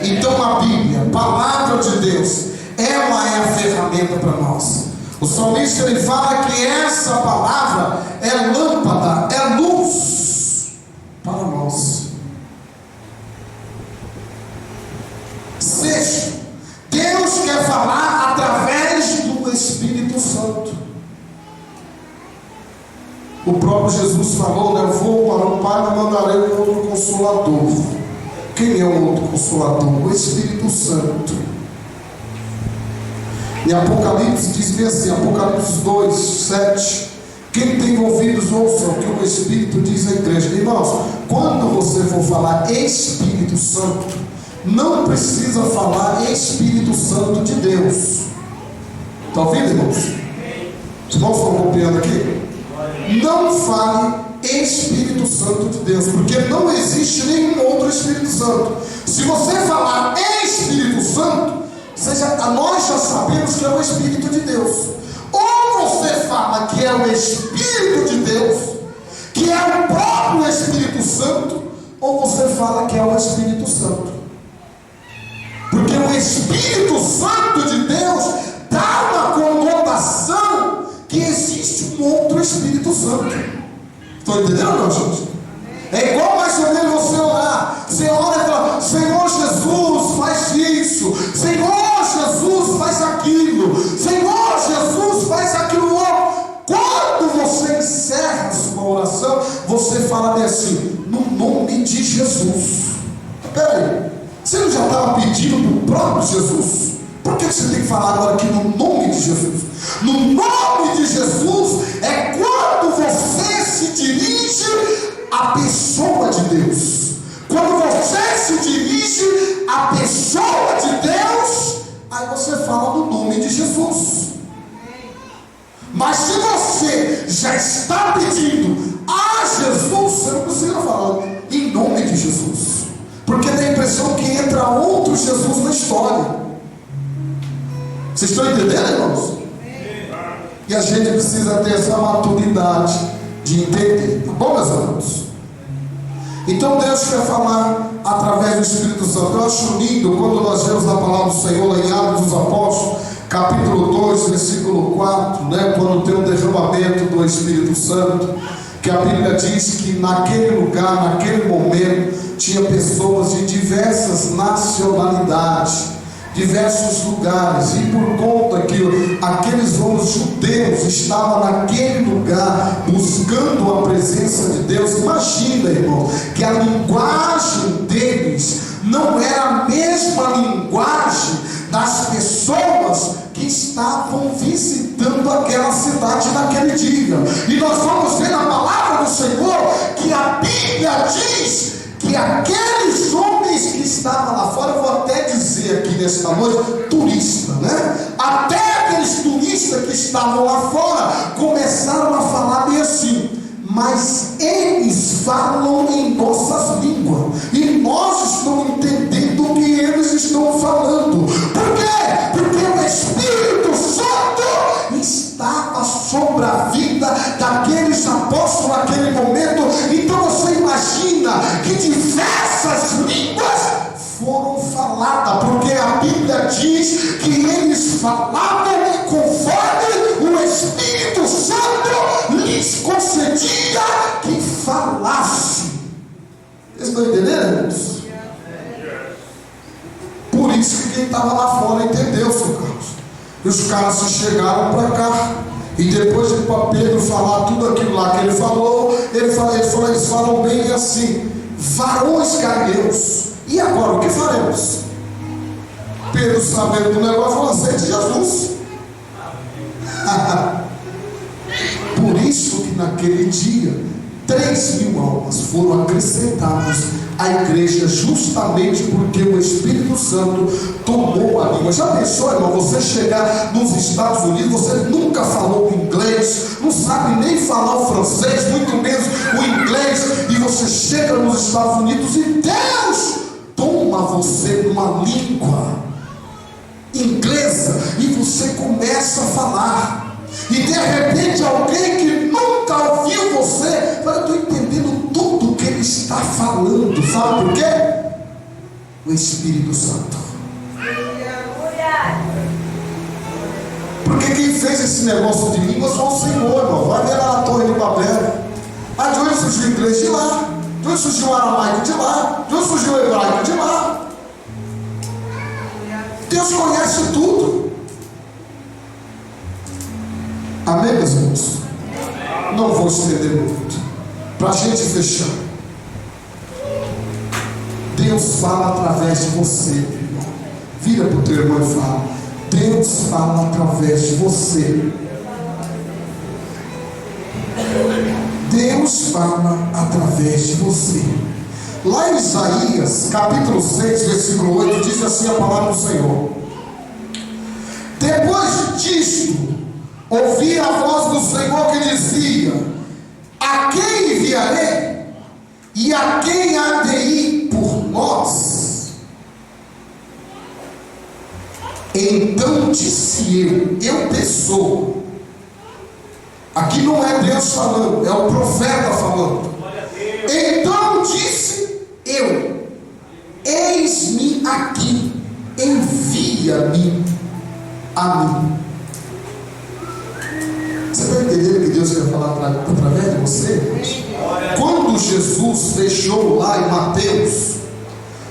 Então a Bíblia, a palavra de Deus, ela é a ferramenta para nós. O salmista, ele fala que essa palavra é lâmpada, é luz para nós. Sexto, Deus quer falar através do Espírito Santo. O próprio Jesus falou, né? Eu vou para o Pai e mandarei um outro Consolador. Quem é o outro Consolador? O Espírito Santo. E Apocalipse diz bem assim, Apocalipse 2, 7. Quem tem ouvidos, ouça o que o Espírito diz à igreja. Irmãos, quando você for falar Espírito Santo, não precisa falar Espírito Santo de Deus. Está ouvindo, irmãos? Os irmãos estão acompanhando aqui? Não fale Espírito Santo de Deus, porque não existe nenhum outro Espírito Santo. Se você falar Espírito Santo, nós já sabemos que é o Espírito de Deus. Ou você fala que é o Espírito de Deus, que é o próprio Espírito Santo, ou você fala que é o Espírito Santo. Porque o Espírito Santo de Deus dá uma conotação que existe um outro Espírito Santo. Estão entendendo, não, gente? É igual mais ou menos você orar. Você ora e fala: Senhor Jesus, faz isso. Senhor Jesus, faz aquilo. Senhor Jesus, faz aquilo outro. Quando você encerra a sua oração, você fala bem assim: no nome de Jesus. Peraí, você não já estava pedindo para o próprio Jesus? Por que você tem que falar agora aqui no nome de Jesus? No nome de Jesus é quando você se dirige à pessoa de Deus. Quando você se dirige à pessoa de Deus, aí você fala no nome de Jesus. Mas se você já está pedindo a Jesus, você não precisa falar em nome de Jesus, porque dá a impressão que entra outro Jesus na história. Vocês estão entendendo, irmãos? E a gente precisa ter essa maturidade de entender, tá bom, meus irmãos? Então Deus quer falar através do Espírito Santo. Eu acho lindo quando nós vemos a palavra do Senhor lá em Atos dos Apóstolos, capítulo 2, versículo 4, né? Quando tem um derramamento do Espírito Santo, que a Bíblia diz que naquele lugar, naquele momento, tinha pessoas de diversas nacionalidades, diversos lugares, e por conta que aqueles judeus estavam naquele lugar buscando a presença de Deus. Imagina, irmão, que a linguagem deles não era a mesma linguagem das pessoas que estavam visitando aquela cidade naquele dia. E nós vamos ver na palavra do Senhor que a Bíblia diz que aqueles homens que estavam lá fora, eu vou até dizer aqui nesta noite, turista, né? Até aqueles turistas que estavam lá fora começaram a falar bem assim: mas eles falam em nossas línguas e nós estamos entendendo o que eles estão falando. Por quê? Porque o Espírito Santo estava sobre a vida daqueles apóstolos naquele momento. Então você imagina que diversas línguas foram faladas, porque a Bíblia diz que eles falavam conforme o Espírito Santo lhes concedia que falasse. Vocês estão entendendo, irmãos? Por isso que quem estava lá fora entendeu, seu Carlos. E os caras se chegaram para cá, e depois de Pedro falar tudo aquilo lá que ele falou, eles falam bem assim: varões galileus, e agora o que faremos? Pedro, sabendo do negócio, falou: aceite Jesus. Por isso que naquele dia 3.000 almas foram acrescentadas à igreja, justamente porque o Espírito Santo tomou a língua. Já pensou, irmão, você chegar nos Estados Unidos, você nunca falou inglês, não sabe nem falar o francês, muito menos o inglês, e você chega nos Estados Unidos e Deus toma você numa língua inglesa e você começa a falar. E de repente alguém que nunca ouviu você fala: eu estou entendendo tudo que ele está falando. Sabe por quê? O Espírito Santo. Porque quem fez esse negócio de línguas foi o Senhor, irmão. Vai ver lá na Torre de Babel. Mas de onde surgiu o inglês? De lá. De onde surgiu o aramaico? De lá. De onde surgiu o hebraico? De lá. Deus conhece tudo. Amém, meus irmãos? Não vou estender muito. Para a gente fechar, Deus fala através de você, irmão. Vira para o teu irmão e fala: Deus fala através de você. Deus fala através de você. Lá em Isaías, capítulo 6, versículo 8, diz assim a palavra do Senhor: depois disto, ouvi a voz do Senhor que dizia: a quem enviarei? E a quem há de ir por nós? Então disse eu pessoa. Aqui não é Deus falando, é o profeta falando. Então disse eu: eis-me aqui, envia-me a mim. Você está entendendo o que Deus quer falar através de você? Quando Jesus deixou lá em Mateus,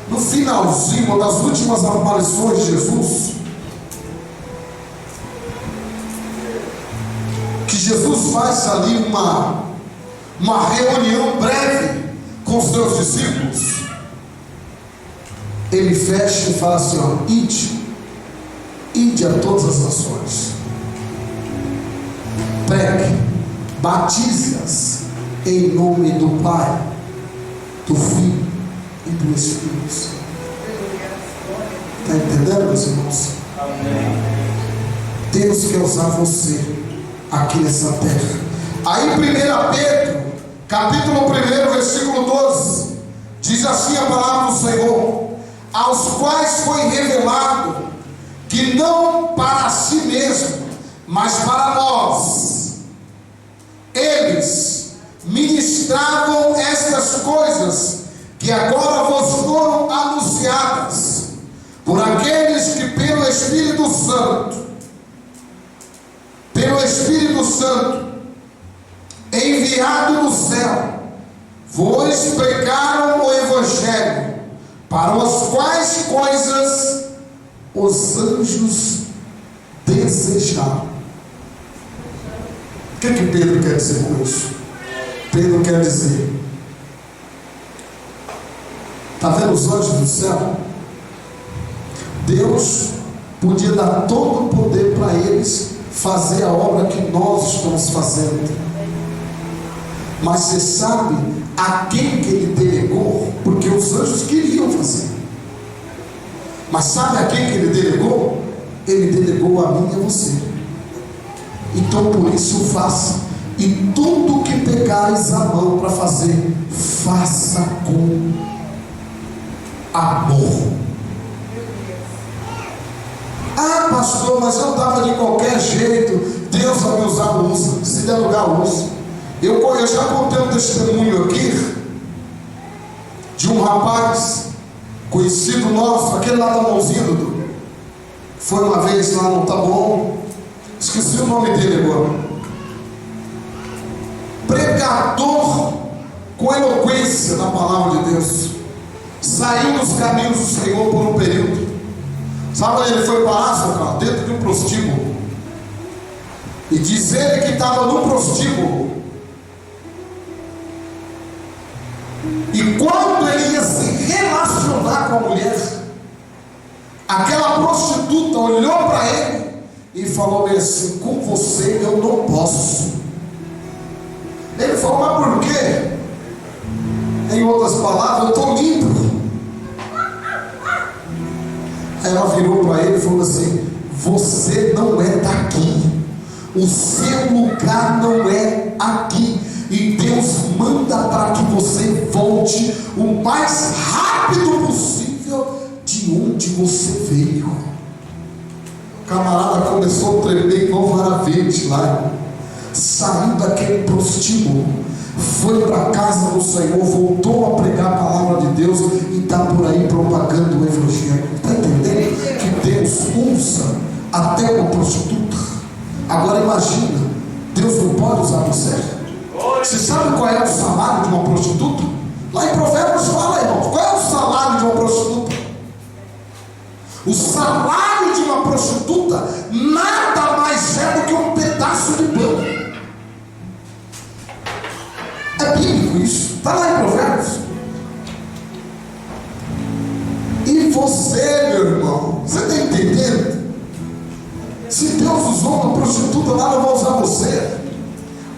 no finalzinho, uma das últimas aparições de Jesus, que Jesus faz ali uma reunião breve com os seus discípulos, ele fecha e fala assim: ó, ide a todas as nações, pregue, batize-as em nome do Pai, do Filho e do Espírito Santo. Está entendendo, meus irmãos? Amém. Deus quer usar você aqui nessa terra. Aí 1 Pedro, capítulo 1, versículo 12, diz assim a palavra do Senhor: aos quais foi revelado que não para si mesmo, mas para nós, eles ministravam estas coisas que agora vos foram anunciadas por aqueles que pelo Espírito Santo enviado do céu vos pregaram o Evangelho, para as quais coisas os anjos desejaram. O que Pedro quer dizer com isso? Pedro quer dizer: está vendo os anjos do céu? Deus podia dar todo o poder para eles fazer a obra que nós estamos fazendo, mas você sabe a quem que ele delegou? Porque os anjos queriam fazer, mas sabe a quem que ele delegou? Ele delegou a mim e a você. Então por isso faça, e tudo que pegares a mão para fazer, faça com amor. Ah, pastor, mas eu estava de qualquer jeito. Deus vai me usar, usa. Se der lugar, usa. Eu já contei um testemunho aqui de um rapaz conhecido nosso, aquele lá da mãozinha, Dudu. Foi uma vez lá no Taboão, esqueci o nome dele agora. Pregador com eloquência da palavra de Deus, saiu dos caminhos do Senhor por um período. Sabe onde ele foi parar, seu carro? Dentro de um prostíbulo. E diz ele que estava no prostíbulo, e quando ele ia se relacionar com a mulher, aquela prostituta olhou para ele e falou bem assim: com você eu não posso. Ele falou: mas por quê? Em outras palavras, eu estou limpo. Aí ela virou para ele e falou assim: você não é daqui, o seu lugar não é aqui, e Deus manda para que você volte o mais rápido possível de onde você veio. O camarada começou a tremer igual vara verde lá, saiu daquele prostíbulo, foi para a casa do Senhor, voltou a pregar a palavra de Deus e está por aí propagando o Evangelho. Está entendendo que Deus usa até uma prostituta? Agora imagina, Deus não pode usar você? Você sabe qual é o salário de uma prostituta? Lá em Provérbios fala, irmãos, qual é o salário de uma prostituta? O salário de uma prostituta nada mais é do que um pedaço de pão. É bíblico isso, está lá em Provérbios. E você, meu irmão, você está entendendo? Se Deus usou uma prostituta lá, não vai usar você.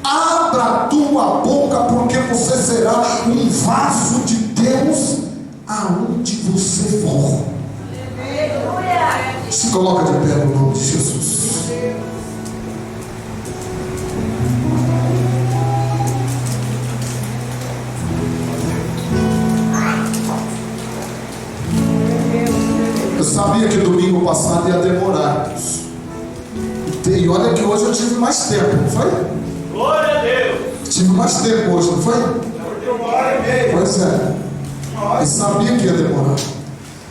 Abra a tua boca, porque você será um vaso de Deus aonde você for. Se coloca de pé no nome de Jesus. Eu sabia que domingo passado ia demorar. E olha que hoje eu tive mais tempo, não foi? Glória a Deus. Tive mais tempo hoje, não foi? Pois é. E sabia que ia demorar.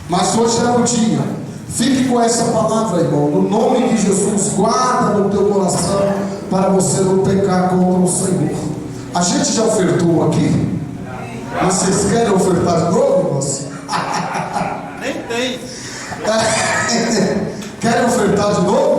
Mas hoje é o dia. Fique com essa palavra, irmão. No nome de Jesus, guarda no teu coração para você não pecar contra o Senhor. A gente já ofertou aqui. Mas vocês querem ofertar de novo, irmãos? Nem tem. Querem ofertar de novo?